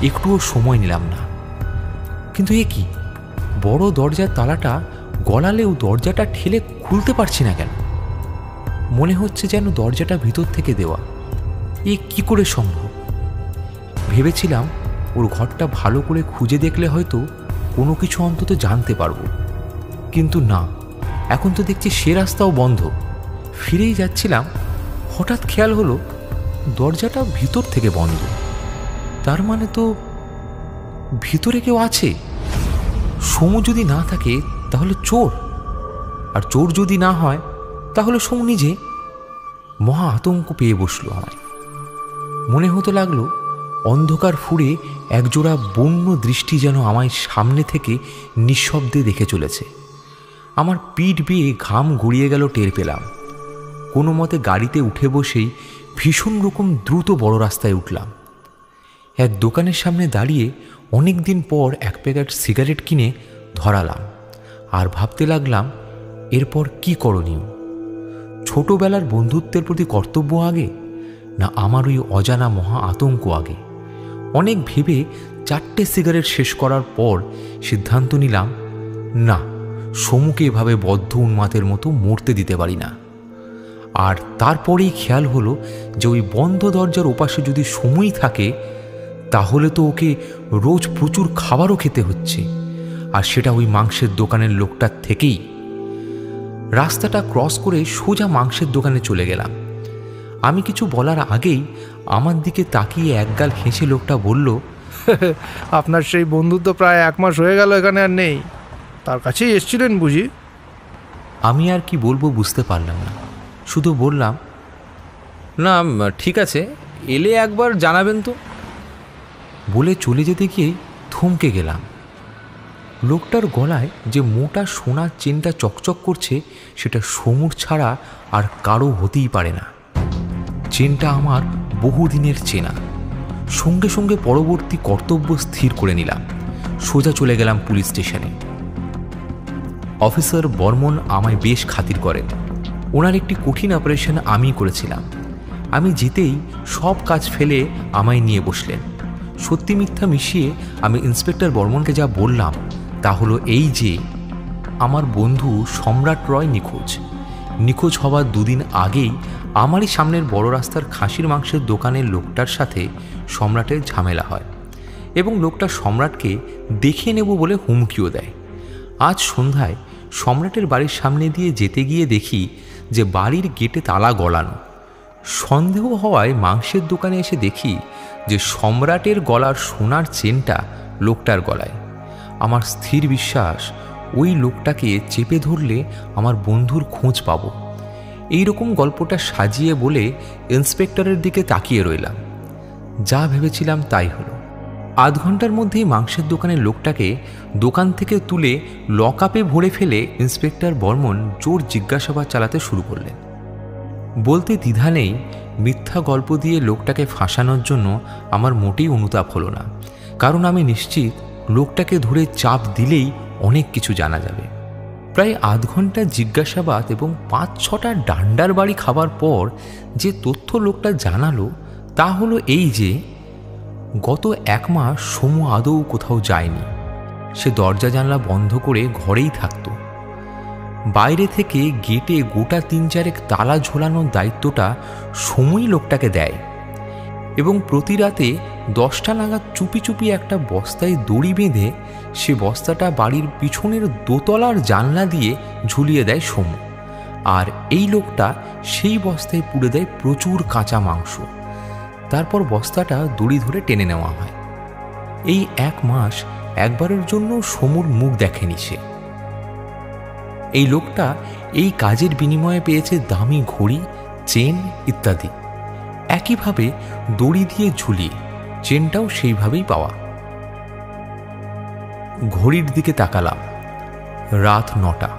একটুও সময় নিলাম না। কিন্তু এ কি, বড় দরজার তালাটা গলালেও দরজাটা ঠেলে খুলতে পারছি না কেন? মনে হচ্ছে যেন দরজাটা ভিতর থেকে দেওয়া। এ কি করে সম্ভব? ভেবেছিলাম ওর ঘরটা ভালো করে খুঁজে দেখলে হয়তো কোনো কিছু অন্তত জানতে পারবো, কিন্তু না, এখন তো দেখছি সে রাস্তাও বন্ধ। ফিরেই যাচ্ছিলাম, হঠাৎ খেয়াল হলো দরজাটা ভিতর থেকে বন্ধ। তার মানে তো ভিতরে কেউ আছে। সমু যদি না থাকে তাহলে চোর, আর চোর যদি না হয় তাহলে সমু নিজে। মহা আতঙ্ক পেয়ে বসলো আমায়। মনে হতে লাগলো অন্ধকার ফুঁড়ে একজোড়া বন্য দৃষ্টি যেন আমায় সামনে থেকে নিঃশব্দে দেখে চলেছে। আমার পিঠ বেয়ে ঘাম গড়িয়ে গেল টের পেলাম। কোনো মতে গাড়িতে উঠে বসেই ভীষণ রকম দ্রুত বড় রাস্তায় উঠলাম। এক দোকানের সামনে দাঁড়িয়ে অনেক দিন পর এক প্যাকেট সিগারেট কিনে ধরালাম আর ভাবতে লাগলাম এরপর কি করণীয়। ছোটবেলার বন্ধুত্বের প্রতি কর্তব্য আগে, না আমার ওই অজানা মহা আতঙ্ক আগে? অনেক ভেবে 4টে সিগারেট শেষ করার পর সিদ্ধান্ত নিলাম, না, সমুকে এভাবে বদ্ধ উন্মাদের মতো মরতে দিতে পারি না। আর তারপরেই খেয়াল হলো যে ওই বন্ধ দরজার ওপাশে যদি সমুই থাকে তাহলে তো ওকে রোজ প্রচুর খাবারও খেতে হচ্ছে, আর সেটা ওই মাংসের দোকানের লোকটার থেকেই। রাস্তাটা ক্রস করে সোজা মাংসের দোকানে চলে গেলাম। আমি কিছু বলার আগেই আমার দিকে তাকিয়ে একগাল হেসে লোকটা বলল, আপনার সেই বন্ধু তো প্রায় 1 মাস হয়ে গেল এখানে আর নেই, তার কাছেই এসেছিলেন বুঝি? আমি আর কি বলবো বুঝতে পারলাম না, শুধু বললাম, না ঠিক আছে, এলে একবার জানাবেন তো। বলে চলে যেতে গিয়েই থমকে গেলাম। লোকটার গলায় যে মোটা সোনার চেনটা চকচক করছে সেটা সমুর ছাড়া আর কারো হতেই পারে না। চেনটা আমার বহুদিনের চেনা। সঙ্গে সঙ্গে পরবর্তী কর্তব্য স্থির করে নিলাম। সোজা চলে গেলাম পুলিশ স্টেশনে। অফিসার বর্মন আমায় বেশ খাতির করেন। ওনার একটি কঠিন অপারেশন আমি করেছিলাম। আমি যেতেই সব কাজ ফেলে আমায় নিয়ে বসলেন। সত্যি মিথ্যা মিশিয়ে আমি ইন্সপেক্টর বর্মনকে যা বললাম তা হলো এই যে আমার বন্ধু সম্রাট রয় নিখোঁজ হওয়ার 2 দিন আগেই আমারই সামনের বড় রাস্তার খাসির মাংসের দোকানের লোকটার সাথে সম্রাটের ঝামেলা হয় এবং লোকটা সম্রাটকে দেখে নেব বলে হুমকিও দেয়। আজ সন্ধ্যায় সম্রাটের বাড়ির সামনে দিয়ে যেতে গিয়ে দেখি যে বাড়ির গেটে তালা গলানো। সন্দেহ হওয়ায় মাংসের দোকানে এসে দেখি যে সম্রাটের গলার সোনার চেনটা লোকটার গলায়। আমার স্থির বিশ্বাস ওই লোকটাকে চেপে ধরলে আমার বন্ধুর খোঁজ পাব। এইরকম গল্পটা সাজিয়ে বলে ইন্সপেক্টরের দিকে তাকিয়ে রইলাম। যা ভেবেছিলাম তাই হলো। আধ ঘন্টার মধ্যেই মাংসের দোকানের লোকটাকে দোকান থেকে তুলে লকআপে ভরে ফেলে ইন্সপেক্টর বর্মন জোর জিজ্ঞাসাবাদ চালাতে শুরু করলেন। বলতে দ্বিধা নেই, মিথ্যা গল্প দিয়ে লোকটাকে ফাঁসানোর জন্য আমার মোটেই অনুতাপ হলো না, কারণ আমি নিশ্চিত লোকটাকে ধরে চাপ দিলেই অনেক কিছু জানা যাবে। প্রায় আধ ঘন্টা জিজ্ঞাসাবাদ এবং 5-6টা ডান্ডার বাড়ি খাবার পর যে তথ্য লোকটা জানালো তা হলো এই যে গত 1 মাস সমু আদৌ কোথাও যায়নি। সে দরজা জানলা বন্ধ করে ঘরেই থাকত। বাইরে থেকে গেটে গোটা 3-4 তালা ঝোলানোর দায়িত্বটা সমুই লোকটাকে দেয় এবং প্রতি রাতে 10টা নাগাদ চুপি চুপি একটা বস্তায় দড়ি বেঁধে সে বস্তাটা বাড়ির পিছনের দোতলার জানলা দিয়ে ঝুলিয়ে দেয় সমু। আর এই লোকটা সেই বস্তায় পুড়ে দেয় প্রচুর কাঁচা মাংস। তারপর বস্তাটা দড়ি ধরে টেনে নেওয়া হয়। এই 1 মাস একবারের জন্য সমুর মুখ দেখেনি সে। এই লোকটা এই কাজের বিনিময়ে পেয়েছে দামি ঘড়ি, চেন ইত্যাদি। একইভাবে দড়ি দিয়ে ঝুলিয়ে চেনটাও সেইভাবেই পাওয়া। ঘড়ির দিকে তাকালাম, রাত 9টা।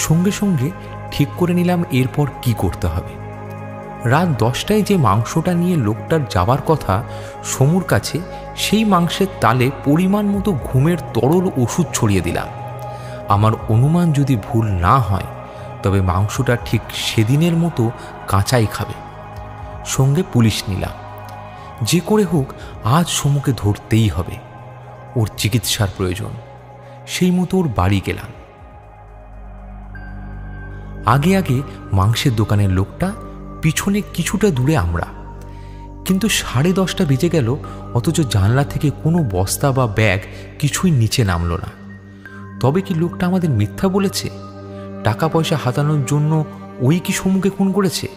সঙ্গে সঙ্গে ঠিক করে নিলাম এরপর কি করতে হবে। রাত 10টায় যে মাংসটা নিয়ে লোকটার যাবার কথা সমুর কাছে, সেই মাংসের তালে পরিমাণ মতো ঘুমের তরল ওষুধ ছড়িয়ে দিলাম। আমার অনুমান যদি ভুল না হয় তবে মাংসটা ঠিক সেদিনের মতো কাঁচাই খাবে। সঙ্গে পুলিশ নিলাম। যে করে হোক আজ সমুকে ধরতেই হবে, ওর চিকিৎসার প্রয়োজন। সেই মতো ওর বাড়ি গেলাম। আগে আগে মাংসের দোকানের লোকটা, পিছনে কিছুটা দূরে আমরা। কিন্তু 10:30 বেজে গেল, অথচ জানলা থেকে কোনো বস্তা বা ব্যাগ কিছুই নিচে নামল না। তবে কি লোকটা আমাদের মিথ্যা বলেছে? টাকা পয়সা হাতানোর জন্য ওই কি সমুকে খুন করেছে?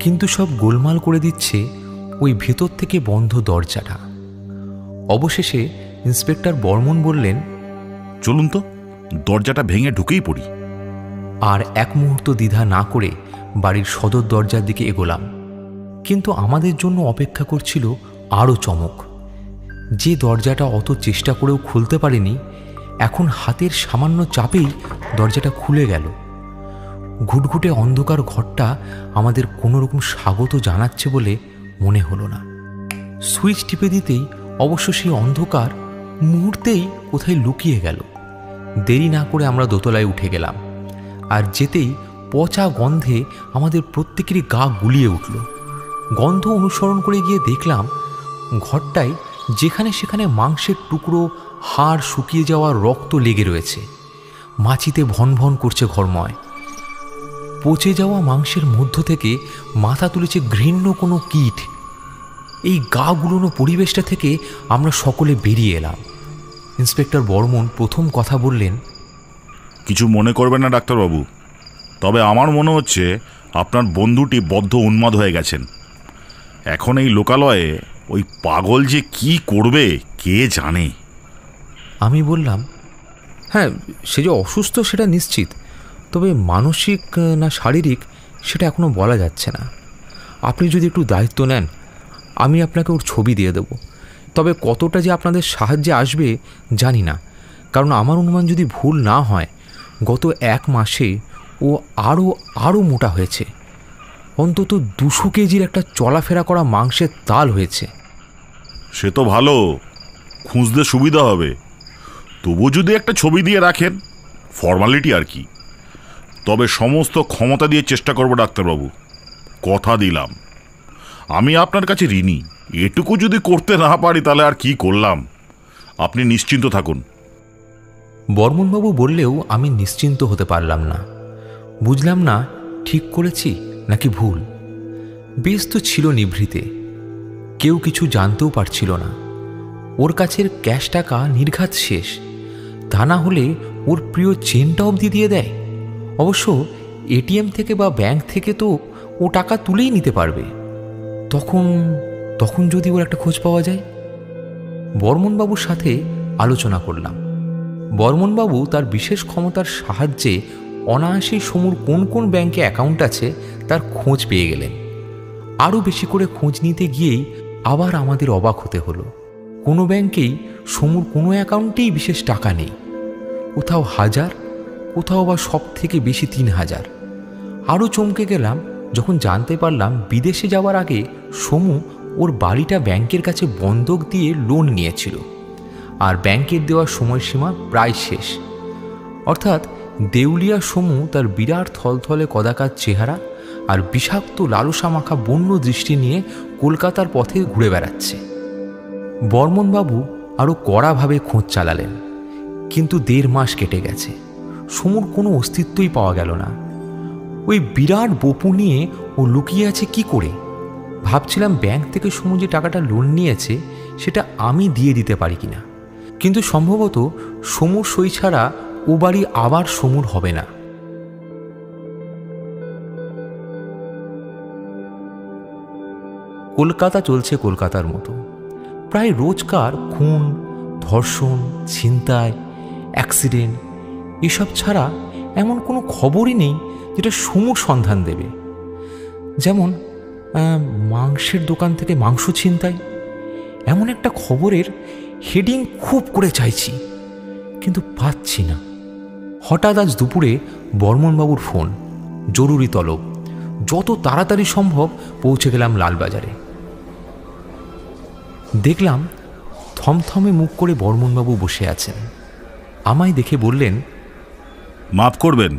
কিন্তু সব গোলমাল করে দিচ্ছে ওই ভেতর থেকে বন্ধ দরজাটা। অবশেষে ইন্সপেক্টর বর্মন বললেন, চলুন তো, দরজাটা ভেঙে ঢুকেই পড়ি। আর 1 মুহূর্ত দ্বিধা না করে বাড়ির সদর দরজার দিকে এগোলাম। কিন্তু আমাদের জন্য অপেক্ষা করছিল আরও চমক। যে দরজাটা অত চেষ্টা করেও খুলতে পারেনি, এখন হাতের সামান্য চাপেই দরজাটা খুলে গেল। ঘুটঘুটে অন্ধকার ঘরটা আমাদের কোনো রকম স্বাগত জানাচ্ছে বলে মনে হলো না। সুইচ টিপে দিতেই অবশ্য সেই অন্ধকার মুহূর্তেই কোথায় লুকিয়ে গেল। দেরি না করে আমরা দোতলায় উঠে গেলাম। আর যেতেই পচা গন্ধে আমাদের প্রত্যেকেরই গা গুলিয়ে উঠল। গন্ধ অনুসরণ করে গিয়ে দেখলাম ঘরটায় যেখানে সেখানে মাংসের টুকরো, হাড়, শুকিয়ে যাওয়া রক্ত লেগে রয়েছে। মাছিতে ভন ভন করছে ঘরময়। পচে যাওয়া মাংসের মধ্য থেকে মাথা তুলেছে ঘৃণ্য কোনো কীট। এই গা গুলোনো পরিবেশটা থেকে আমরা সকলে বেরিয়ে এলাম। ইন্সপেক্টর বর্মন প্রথম কথা বললেন, কিছু মনে করবেন না ডাক্তারবাবু, তবে আমার মনে হচ্ছে আপনার বন্ধুটি বদ্ধ উন্মাদ হয়ে গেছেন। এখন এই লোকালয়ে ওই পাগল যে কি করবে কে জানে। আমি বললাম, হ্যাঁ, সে যে অসুস্থ সেটা নিশ্চিত, তবে মানসিক না শারীরিক সেটা এখনও বলা যাচ্ছে না। আপনি যদি একটু দায়িত্ব নেন, আমি আপনাকে ওর ছবি দিয়ে দেব। তবে কতটা যে আপনাদের সাহায্যে আসবে জানি না, কারণ আমার অনুমান যদি ভুল না হয় গত 1 মাসে ও আরও মোটা হয়েছে। অন্তত 200 কেজির একটা চলাফেরা করা মাংসের তাল হয়েছে। সে তো ভালো, খুঁজতে সুবিধা হবে। তবু যদি একটা ছবি দিয়ে রাখেন, ফর্মালিটি আর কি। তবে সমস্ত ক্ষমতা দিয়ে চেষ্টা করব ডাক্তারবাবু, কথা দিলাম। আমি আপনার কাছে ঋণী। এটুকু যদি করতে না পারি তাহলে আর কি করলাম। আপনি নিশ্চিন্ত থাকুন। বর্মনবাবু বললেও আমি নিশ্চিন্ত হতে পারলাম না। বুঝলাম না ঠিক করেছি নাকি ভুল। বেশ তো ছিল নিভৃতে, কেউ কিছু জানতেও পারছিল না। ওর কাছের ক্যাশ টাকা নির্ঘাত শেষ। তা না হলে ওর প্রিয় চেনটা অবধি দিয়ে দেয়। অবশ্য এটিএম থেকে বা ব্যাংক থেকে তো ও টাকা তুলেই নিতে পারবে। তখন যদি ওর একটা খোঁজ পাওয়া যায়। বর্মনবাবুর সাথে আলোচনা করলাম। বর্মনবাবু তার বিশেষ ক্ষমতার সাহায্যে অনায়াসেই সমুর কোন কোন ব্যাংকে অ্যাকাউন্ট আছে তার খোঁজ পেয়ে গেলেন। আরও বেশি করে খোঁজ নিতে গিয়েই আবার আমাদের অবাক হতে হলো। কোনো ব্যাংকেই সমুর কোনো অ্যাকাউন্টেই বিশেষ টাকা নেই। কোথাও 1000, কোথাও বা সব থেকে বেশি 3000। আরও চমকে গেলাম যখন জানতে পারলাম বিদেশে যাওয়ার আগে সমু ওর বাড়িটা ব্যাংকের কাছে বন্ধক দিয়ে লোন নিয়েছিল, আর ব্যাংকের দেওয়ার সময়সীমা প্রায় শেষ। অর্থাৎ দেউলিয়া সমু তার বিরাট থলথলে কদাকার চেহারা আর বিষাক্ত লালসা মাখা বন্য দৃষ্টি নিয়ে কলকাতার পথে ঘুরে বেড়াচ্ছে। বর্মনবাবু আরও কড়াভাবে খোঁজ চালালেন, কিন্তু 1.5 মাস কেটে গেছে, সমুর কোনো অস্তিত্বই পাওয়া গেল না। ওই বিরাট বপু নিয়ে ও লুকিয়ে আছে কি করে? ভাবছিলাম ব্যাংক থেকে সমু যে টাকাটা লোন নিয়েছে সেটা আমি দিয়ে দিতে পারি কিনা, কিন্তু সম্ভবত সমুর সই ছাড়া ও বাড়ি আবার সমুর হবে না। কলকাতা চলছে কলকাতার মতো, প্রায় রোজকার খুন, ধর্ষণ, ছিনতাই, অ্যাক্সিডেন্ট এসব ছাড়া এমন কোনো খবরই নেই যেটা সমুর সন্ধান দেবে। যেমন মাংসের দোকান থেকে মাংস ছিনতাই, এমন একটা খবরের হেডিং খুব করে চাইছি, কিন্তু পাচ্ছি না। হঠাৎ আজ দুপুরে বর্মনবাবুর ফোন, জরুরি তলব, যত তাড়াতাড়ি সম্ভব পৌঁছে গেলাম লালবাজারে। দেখলাম থমথমে মুখ করে বর্মনবাবু বসে আছেন। আমায় দেখে বললেন, মাফ করবেন,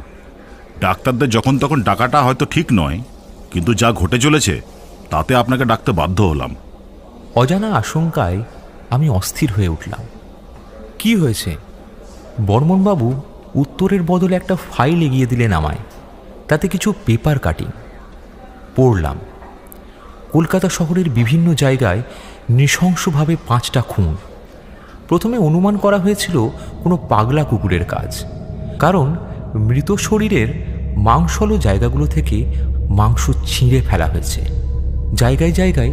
ডাক্তারদের যখন তখন ডাকাটা হয়তো ঠিক নয়, কিন্তু যা ঘটে চলেছে তাতে আপনাকে ডাকতে বাধ্য হলাম। অজানা আশঙ্কায় আমি অস্থির হয়ে উঠলাম। কি হয়েছে? বর্মনবাবু উত্তরের বদলে একটা ফাইল এগিয়ে দিলেন আমায়, তাতে কিছু পেপার কাটিং। পড়লাম, কলকাতা শহরের বিভিন্ন জায়গায় নৃশংসভাবে 5টা খুন। প্রথমে অনুমান করা হয়েছিল কোনো পাগলা কুকুরের কাজ, কারণ মৃত শরীরের মাংসল জায়গাগুলো থেকে মাংস ছিঁড়ে ফেলা হয়েছে। জায়গায় জায়গায়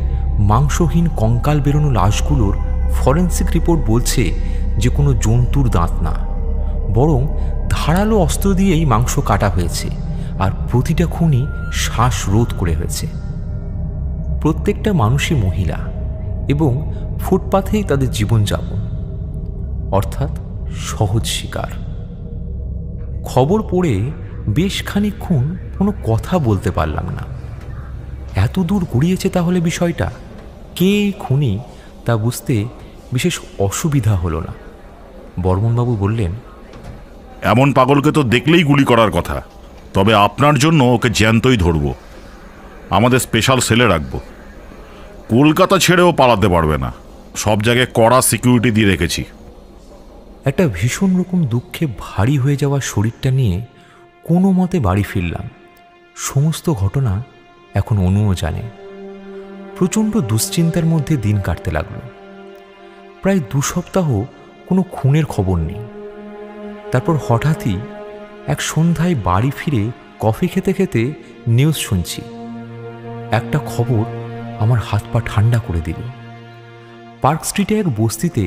মাংসহীন কঙ্কাল বেরোনো লাশগুলোর ফরেন্সিক রিপোর্ট বলছে যে কোনো জন্তুর দাঁত না, বরং ধারালো অস্ত্র দিয়েই মাংস কাটা হয়েছে, আর প্রতিটা খুনই শ্বাসরোধ করে হয়েছে। প্রত্যেকটা মানুষই মহিলা এবং ফুটপাথেই তাদের জীবনযাপন, অর্থাৎ সহজ শিকার। খবর পড়ে বেশ খানিকক্ষণ কোনো কথা বলতে পারলাম না। এত দূর গড়িয়েছে তাহলে বিষয়টা, কে খুনি তা বুঝতে বিশেষ অসুবিধা হলো না। বর্মনবাবু বললেন, এমন পাগলকে তো দেখলেই গুলি করার কথা, তবে আপনার জন্য ওকে জ্যান্তই ধরব, আমাদের স্পেশাল সেলে রাখব। কলকাতা ছেড়েও পালাতে পারবে না, সব জায়গায় কড়া সিকিউরিটি দিয়ে রেখেছি। একটা ভীষণ রকম দুঃখে ভারী হয়ে যাওয়া শরীরটা নিয়ে কোনো মতে বাড়ি ফিরলাম। সমস্ত ঘটনা এখন অনুও জানে। প্রচণ্ড দুশ্চিন্তার মধ্যে দিন কাটতে লাগলো। প্রায় 2 সপ্তাহ কোনো খুনের খবর নেই। তারপর হঠাৎই এক সন্ধ্যায় বাড়ি ফিরে কফি খেতে খেতে নিউজ শুনছি। একটা খবর আমার হাত পা ঠান্ডা করে দিল। পার্ক স্ট্রিটে এক বস্তিতে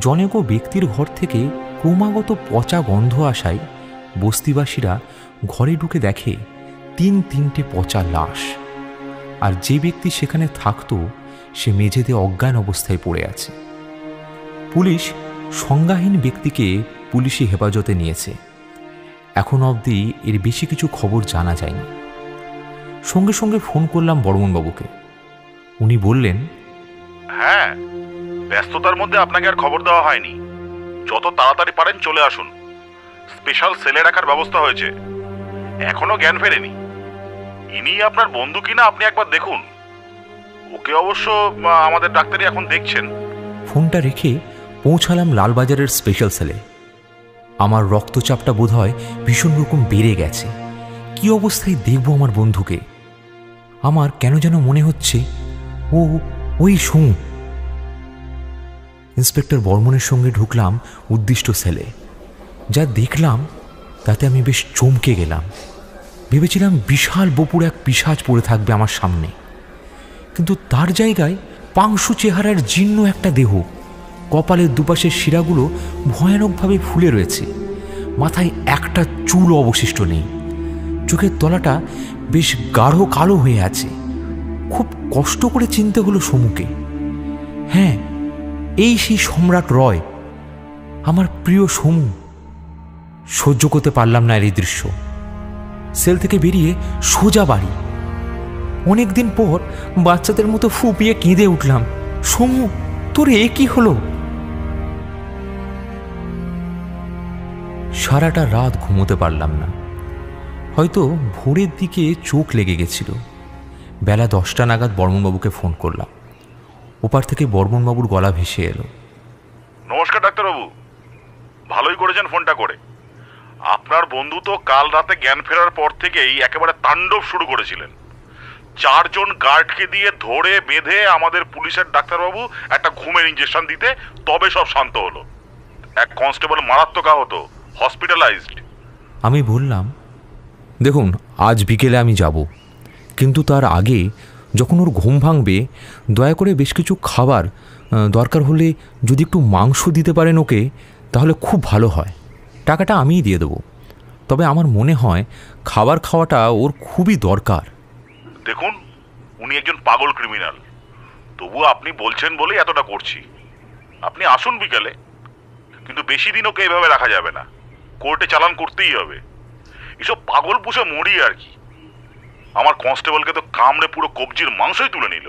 জনৈক ব্যক্তির ঘর থেকে ক্রমাগত পচা গন্ধ আসায় বস্তিবাসীরা ঘরে ঢুকে দেখে 3-3টে পচা লাশ, আর যে ব্যক্তি সেখানে থাকতো সে মেঝেতে অজ্ঞান অবস্থায় পড়ে আছে। পুলিশ সংজ্ঞাহীন ব্যক্তিকে পুলিশি হেফাজতে নিয়েছে। এখন অবধি এর বেশি কিছু খবর জানা যায়নি। সঙ্গে সঙ্গে ফোন করলাম বর্মনবাবুকে। উনি বললেন, হ্যাঁ, ব্যস্ততার মধ্যে আপনাকে আর খবর দেওয়া হয়নি, যত তাড়াতাড়ি পারেন চলে আসুন। স্পেশাল সেলে রাখার ব্যবস্থা হয়েছে, এখনো জ্ঞান ফেরেনি। ইনি আপনার বন্ধু কিনা আপনি একবার দেখুন। ওকে অবশ্য আমাদের ডাক্তারই এখন দেখছেন। ফোনটা রেখে পৌঁছালাম লালবাজারের স্পেশাল সেলে। আমার রক্তচাপটা বোধহয় ভীষণ রকম বেড়ে গেছে। কি অবস্থায় দেখব আমার বন্ধুকে? আমার কেন যেন মনে হচ্ছে ওই সমু। ইন্সপেক্টর বর্মনের সঙ্গে ঢুকলাম উদ্দিষ্ট সেলে। যা দেখলাম তাতে আমি বেশ চমকে গেলাম। ভেবেছিলাম বিশাল বপুর এক পিশাচ পড়ে থাকবে আমার সামনে, কিন্তু তার জায়গায় পাংশু চেহারার জীর্ণ একটা দেহ। কপালের দুপাশের শিরাগুলো ভয়ানকভাবে ফুলে রয়েছে। মাথায় একটা চুল অবশিষ্ট নেই। চোখের তলাটা বেশ গাঢ় কালো হয়ে আছে। খুব কষ্ট করে চিনতে হলো সমুকে। হ্যাঁ, এই সেই সম্রাট রয়, আমার প্রিয় সমু। সহ্য করতে পারলাম না এই দৃশ্য। সেল থেকে বেরিয়ে সোজা বাড়ি। অনেকদিন পর বাচ্চাদের মতো ফুপিয়ে কেঁদে উঠলাম, সমু তোর এ কি হলো? সারাটা রাত ঘুমোতে পারলাম না। হয়তো ভোরের দিকে চোখ লেগে গেছিল। বেলা 10টা নাগাদ বর্মনবাবুকে ফোন করলাম। ওপার থেকে বর্মনবাবুর গলা ভেসে এলো। নমস্কার ডাক্তারবাবু, ভালোই করেছেন ফোনটা করে। আপনার বন্ধু তো কাল রাতে জ্ঞান ফেরার পর থেকেই একেবারে তাণ্ডব শুরু করেছিলেন। 4 জন গার্ডকে দিয়ে ধরে বেঁধে আমাদের পুলিশের ডাক্তারবাবু একটা ঘুমের ইঞ্জেকশন দিতে তবে সব শান্ত হলো। এক কনস্টেবল মারাত্মক আহত, হসপিটালাইজড। আমি বললাম, দেখুন আজ বিকেলে আমি যাব, কিন্তু তার আগে যখন ওর ঘুম ভাঙবে দয়া করে বেশ কিছু খাবার, দরকার হলে যদি একটু মাংস দিতে পারেন ওকে তাহলে খুব ভালো হয়। টাকাটা আমিই দিয়ে দেবো, তবে আমার মনে হয় খাবার খাওয়াটা ওর খুবই দরকার। দেখুন, উনি একজন পাগল ক্রিমিনাল, তবু আপনি বলছেন বলেই এতটা করছি। আপনি আসুন বিকেলে, কিন্তু বেশি দিন ওকে এভাবে রাখা যাবে না, কোর্টে চালান করতেই হবে। এসব পাগল পুষে মরি আর কি। আমার কনস্টেবলকে তো কামড়ে পুরো কবজির মাংসই তুলে নিল।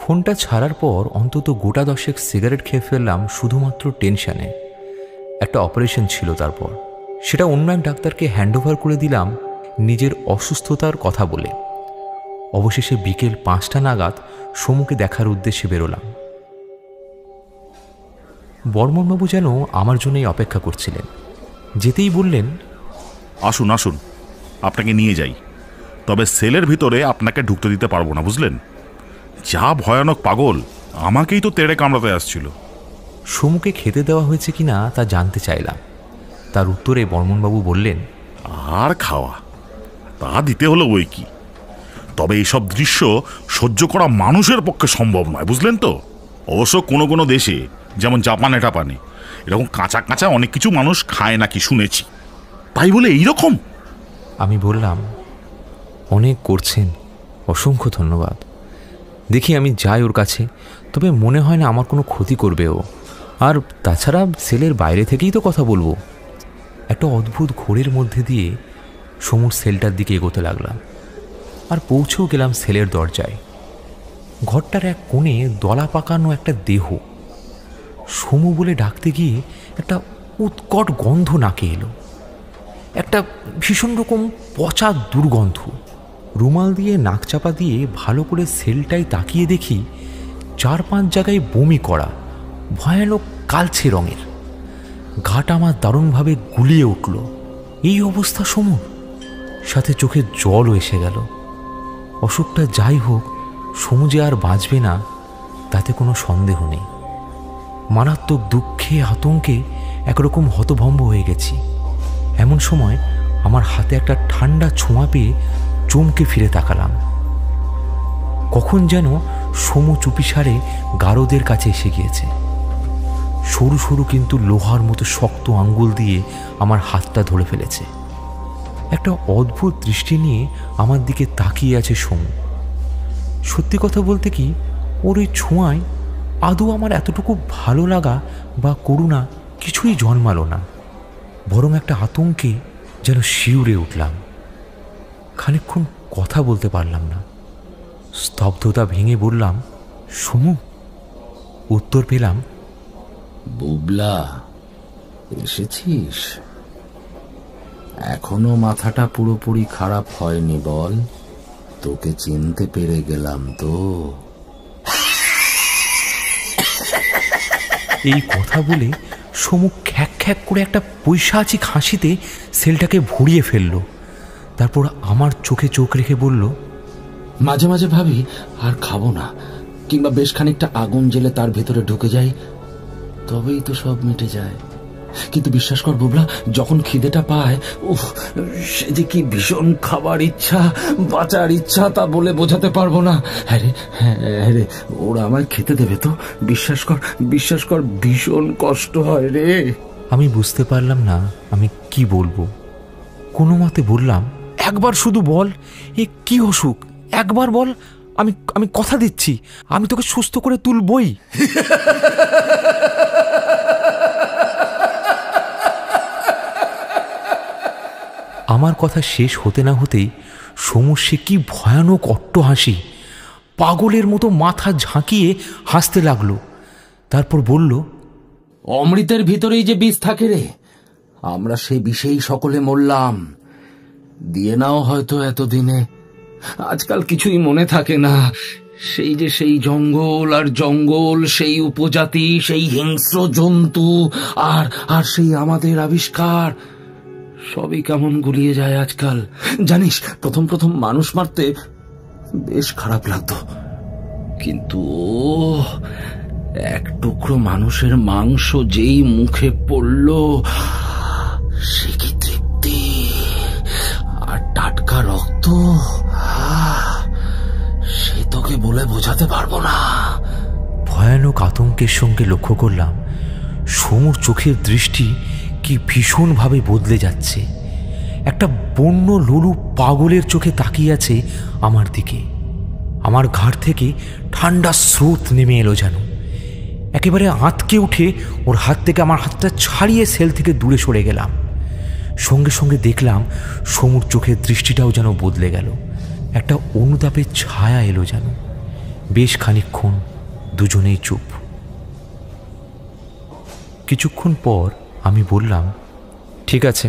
ফোনটা ছাড়ার পর অন্তত গোটা 10 সিগারেট খেয়ে ফেললাম শুধুমাত্র টেনশানে। একটা অপারেশন ছিল, তারপর সেটা অন্য এক ডাক্তারকে হ্যান্ডওভার করে দিলাম নিজের অসুস্থতার কথা বলে। অবশেষে বিকেল 5টা নাগাদ সমুকে দেখার উদ্দেশ্যে বেরোলাম। বর্মনবাবু যেন আমার জন্যই অপেক্ষা করছিলেন। যেতেই বললেন, আসুন আসুন, আপনাকে নিয়ে যাই, তবে সেলের ভিতরে আপনাকে ঢুকতে দিতে পারবো না, বুঝলেন? যা ভয়ানক পাগল, আমাকেই তো তেড়ে কামড়াতে আসছিল। সমুকে খেতে দেওয়া হয়েছে কিনা তা জানতে চাইলাম। তার উত্তরে বর্মনবাবু বললেন, আর খাওয়া তা দিতে হলো বই কি, তবে এইসব দৃশ্য সহ্য করা মানুষের পক্ষে সম্ভব নয়, বুঝলেন তো? অবশ্য কোনো কোনো দেশে, যেমন জাপানে টাপানে, এরকম কাঁচা কাঁচা অনেক কিছু মানুষ খায় নাকি শুনেছি। তাই বলে এইরকম? আমি বললাম, অনেক করছেন, অসংখ্য ধন্যবাদ। দেখি আমি যাই ওর কাছে, তবে মনে হয় না আমার কোনো ক্ষতি করবে ও। আর তাছাড়া সেলের বাইরে থেকেই তো কথা বলবো। একটা অদ্ভুত ঘোরের মধ্যে দিয়ে সমুর সেলটার দিকে এগোতে লাগলাম, আর পৌঁছেও গেলাম সেলের দরজায়। ঘরটার এক কোণে দলা পাকানো একটা দেহ। সমু বলে ডাকতে গিয়ে একটা উৎকট গন্ধ নাকে এলো, একটা ভীষণ রকম পচা দুর্গন্ধ। রুমাল দিয়ে নাক চাপা দিয়ে ভালো করে সেলটাই তাকিয়ে দেখি 4-5 জায়গায় বমি করা, ভয়ানক কালচে রঙের। গাটা আমার দারুণভাবে গুলিয়ে উঠল। এই অবস্থা সমুর, সাথে চোখে জলও এসে গেল। অসুখটা যাই হোক, সমু যে আর বাঁচবে না তাতে কোনো সন্দেহ নেই। মারাত্মক দুঃখে আতঙ্কে একরকম হতভম্ব হয়ে গেছি। এমন সময় আমার হাতে একটা ঠান্ডা ছোঁয়া পেয়ে চমকে ফিরে তাকালাম। কখন যেন সমু চুপিসারে গারদের কাছে এসে গিয়েছে। সরু সরু কিন্তু লোহার মতো শক্ত আঙ্গুল দিয়ে আমার হাতটা ধরে ফেলেছে। একটা অদ্ভুত দৃষ্টি নিয়ে আমার দিকে তাকিয়ে আছে সমু। সত্যি কথা বলতে কি, ওর ওই ছোঁয়ায় আদৌ আমার এতটুকু ভালো লাগা বা করুণা কিছুই জন্মালো না, বরং একটা আতঙ্কে যেন শিউরে উঠলাম। খানিকক্ষণ কথা বলতে পারলাম না। স্তব্ধতা ভেঙে বললাম, সমু। উত্তর পেলাম, বুবলা, এসেছিস? এখনো মাথাটা পুরোপুরি খারাপ হয়নি বল? তোকে চিনতে পেরে গেলাম তো। এই কথা বলে সমু খ্যাক খ্যাক করে একটা পৈশাচিক হাসিতে সেলটাকে ভরিয়ে ফেলল। তারপর আমার চোখে চোখ রেখে বলল, মাঝে মাঝে ভাবি আর খাবো না, কিংবা বেশ খানিকটা আগুন জেলে তার ভেতরে ঢুকে যাই, তবেই তো সব মিটে যায়। কিন্তু বিশ্বাস কর বুবলা, যখন খিদেটা পায়, উফ, সে যে কি ভীষণ খাবার ইচ্ছা, বাঁচার ইচ্ছা, তা বলে বোঝাতে পারবো না। হ্যাঁ রে, ওরা আমায় খেতে দেবে তো? বিশ্বাস কর, ভীষণ কষ্ট হয় রে। আমি বুঝতে পারলাম না আমি কি বলবো। কোনো মতে বললাম, একবার শুধু বল, এ কি অসুখ, একবার বল, আমি কথা দিচ্ছি আমি তোকে সুস্থ করে তুলবই। আমার কথা শেষ হতে না হতেই সমুর সে কি ভয়ানক অট্টহাসি, পাগলের মতো মাথা ঝাঁকিয়ে হাসতে লাগলো। তারপর বলল, অমৃতের ভিতরেই যে বিষ থাকে রে, আমরা সে বিষেই সকলে মরলাম। দিয়ে নাও হয়তো এতদিনে, আজকাল কিছুই মনে থাকে না। সেই জঙ্গল আর জঙ্গল, সেই উপজাতি, সেই হিংস্র জন্তু, আর সেই আমাদের আবিষ্কার, সবই কেমন গুলিয়ে যায় আজকাল। জানিস, প্রথম মানুষ মারতে বেশ খারাপ লাগতো, কিন্তু এক টুকরো মানুষের মাংস যেই মুখে পড়ল, সে কি তৃপ্তি! আর টাটকা রক্ত, সে তোকে বলে বোঝাতে পারবো না। ভয়ানক আতঙ্কের সঙ্গে লক্ষ্য করলাম সমুর চোখের দৃষ্টি কি ভীষণভাবে বদলে যাচ্ছে। একটা বন্য লোলু পাগলের চোখে তাকিয়ে আছে আমার দিকে। আমার ঘাড় থেকে ঠান্ডা স্রোত নেমে এলো যেন। একেবারে আঁতকে উঠে ওর হাত থেকে আমার হাতটা ছাড়িয়ে সেল থেকে দূরে সরে গেলাম। সঙ্গে সঙ্গে দেখলাম সমুর চোখের দৃষ্টিটাও যেন বদলে গেল। একটা অনুতাপের ছায়া এলো যেন। বেশ খানিকক্ষণ দুজনেই চুপ। কিছুক্ষণ পর আমি বললাম, ঠিক আছে,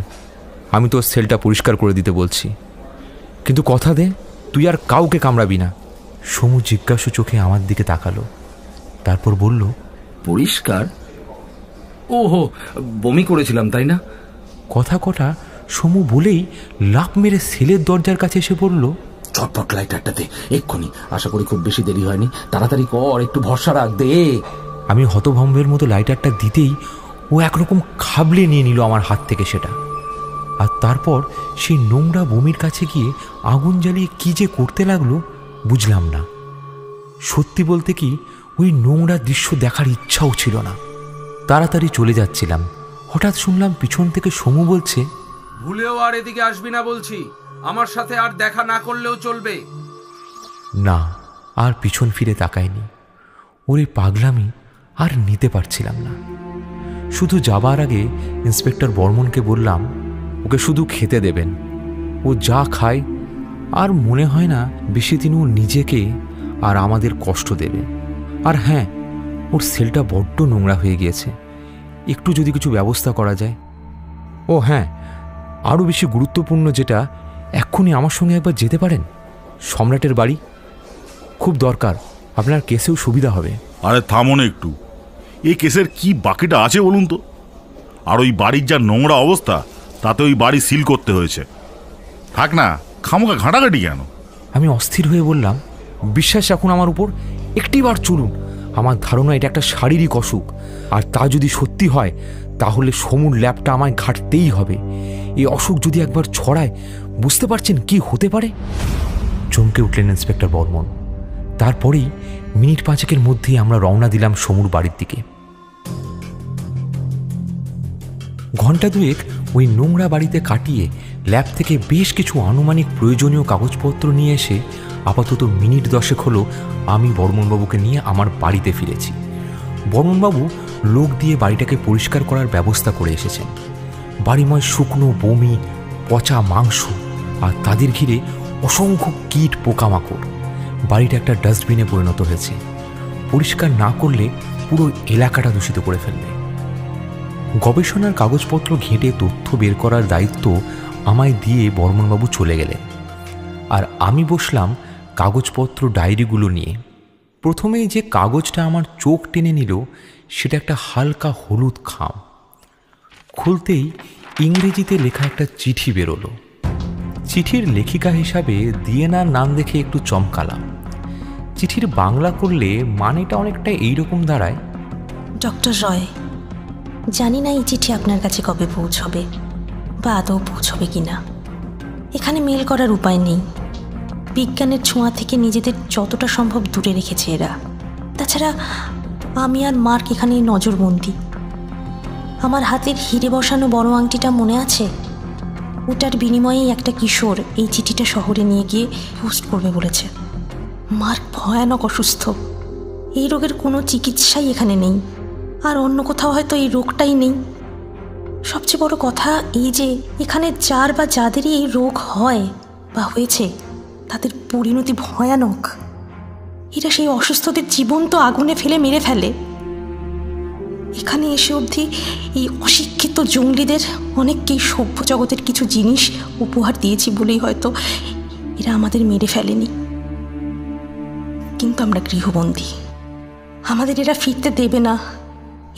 আমি তোর সেলটা পরিষ্কার করে দিতে বলছি, কিন্তু কথা দে তুই আর কাউকে কামড়াবি না। সমু জিজ্ঞাসু চোখে আমার দিকে তাকালো, তারপর বলল, পরিষ্কার? ওহো, বমি করেছিলাম তাই না? কথা কটা সমু বলেই লাফ মেরে সেলের দরজার কাছে এসে বলল, চটপট লাইটারটা দে এক্ষুনি, আশা করি খুব বেশি দেরি হয়নি, তাড়াতাড়ি কর, একটু ভরসা রাখ দে। আমি হতভম্বের মতো লাইটারটা দিতেই ও একরকম খাবলে নিয়ে নিল আমার হাত থেকে সেটা। আর তারপর সেই নোংরা বমির কাছে গিয়ে আগুন জ্বালিয়ে কি যে করতে লাগলো বুঝলাম না। সত্যি বলতে কি, ওই নোংরা দৃশ্য দেখার ইচ্ছাও ছিল না। তাড়াতাড়ি চলে যাচ্ছিলাম, হঠাৎ শুনলাম পিছন থেকে সমু বলছে, ভুলেও আর এদিকে আসবি না বলছি, আমার সাথে আর দেখা না করলেও চলবে না। আর পিছন ফিরে তাকায়নি। ওর এই পাগলামি আর নিতে পারছিলাম না। শুধু যাবার আগে ইন্সপেক্টর বর্মনকে বললাম, ওকে শুধু খেতে দেবেন, ও যা খায় আর মনে হয় না বেশি দিন ও নিজেকে আর আমাদের কষ্ট দেবে। আর হ্যাঁ, ওর সেলটা বড্ড নোংরা হয়ে গিয়েছে, একটু যদি কিছু ব্যবস্থা করা যায়। ও হ্যাঁ, আরও বেশি গুরুত্বপূর্ণ যেটা, এক্ষুনি আমার সঙ্গে একবার যেতে পারেন সম্রাটের বাড়ি, খুব দরকার, আপনার কেসেও সুবিধা হবে। আরে থামুন একটু, এই কেসের কি বাকিটা আছে বলুন তো? আর ওই বাড়ির যা নোংরা অবস্থা, তাতে ওই বাড়ি সিল করতে হয়েছে। থাক না, খামোকা ঘাঁটাঘাঁটি কেন? আমি অস্থির হয়ে বললাম, বিশ্বাস রাখুন আমার উপর, একটিবার চলুন। আমার ধারণা এটা একটা শারীরিক অসুখ, আর তা যদি সত্যি হয় তাহলে সমুর ল্যাবটা আমায় ঘাঁটতেই হবে। এই অসুখ যদি একবার ছড়ায়, বুঝতে পারছেন কি হতে পারে? চমকে উঠলেন ইন্সপেক্টর বর্মন। তারপরেই মিনিট 5 মধ্যেই আমরা রওনা দিলাম সমুর বাড়ির দিকে। ঘণ্টা 2 ওই নোংরা বাড়িতে কাটিয়ে ল্যাব থেকে বেশ কিছু আনুমানিক প্রয়োজনীয় কাগজপত্র নিয়ে এসে আপাতত মিনিট 10 হলো আমি বর্মনবাবুকে নিয়ে আমার বাড়িতে ফিরেছি। বর্মনবাবু লোক দিয়ে বাড়িটাকে পরিষ্কার করার ব্যবস্থা করে এসেছেন। বাড়িময় শুকনো বমি, পচা মাংস, আর তাদের ঘিরে অসংখ্য কীট পোকামাকড়। বাড়িটা একটা ডাস্টবিনে পরিণত হয়েছে। পরিষ্কার না করলে পুরো এলাকাটা দূষিত করে ফেলবে। গবেষণার কাগজপত্র ঘেঁটে তথ্য বের করার দায়িত্ব আমায় দিয়ে বর্মনবাবু চলে গেলেন, আর আমি বসলাম কাগজপত্র ডায়েরিগুলো নিয়ে। প্রথমেই যে কাগজটা আমার চোখ টেনে নিল সেটা একটা হালকা হলুদ খাম। খুলতেই ইংরেজিতে লেখা একটা চিঠি বেরোলো। চিঠির লেখিকা হিসাবে দিয়েনার নাম দেখে একটু চমকালাম। চিঠির বাংলা করলে মানেটা অনেকটা এইরকম দাঁড়ায়, ডক্টর রয়, জানি না এই চিঠি আপনার কাছে কবে পৌঁছবে বা আদৌ পৌঁছবে কিনা। এখানে মেল করার উপায় নেই। বিজ্ঞানের ছোঁয়া থেকে নিজেদের যতটা সম্ভব দূরে রেখেছে এরা। তাছাড়া আমি আর মার্ক এখানে নজরবন্দি। আমার হাতের হিরে বসানো বড় আংটিটা মনে আছে? ওটার বিনিময়েই একটা কিশোর এই চিঠিটা শহরে নিয়ে গিয়ে পোস্ট করবে বলেছে। মার্ক ভয়ানক অসুস্থ। এই রোগের কোনো চিকিৎসাই এখানে নেই, আর অন্য কোথাও হয়তো এই রোগটাই নেই। সবচেয়ে বড় কথা এই যে এখানে যার বা যাদেরই এই রোগ হয় বা হয়েছে তাদের পরিণতি ভয়ানক। এরা সেই অসুস্থদের জীবন্ত আগুনে ফেলে মেরে ফেলে। এখানে এসে অবধি এই অশিক্ষিত জঙ্গলিদের অনেককেই সভ্য জগতের কিছু জিনিস উপহার দিয়েছি বলেই হয়তো এরা আমাদের মেরে ফেলেনি। কিন্তু আমরা গৃহবন্দী, আমাদের এরা ফিরতে দেবে না।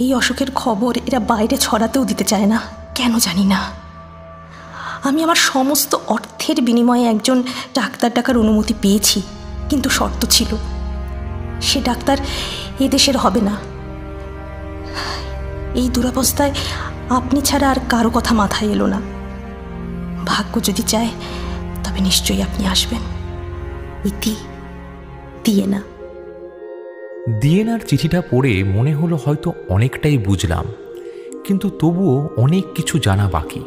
এই অসুখের খবর এরা বাইরে ছড়াতেও দিতে চায় না, কেন জানি না। আমি আমার সমস্ত অর্থের বিনিময়ে একজন ডাক্তার ডাকার অনুমতি পেয়েছি, কিন্তু শর্ত ছিল সে ডাক্তার এদেশের হবে না। এই দুরবস্থায় আপনি ছাড়া আর কারো কথা মাথায় এলো না। ভাগ্য যদি চায় তবে নিশ্চয়ই আপনি আসবেন। ইতি, দিয়েনা। দিয়েনার চিঠিটা পড়ে মনে হলো হয়তো অনেকটাই বুঝলাম, কিন্তু তবুও অনেক কিছু জানা বাকি।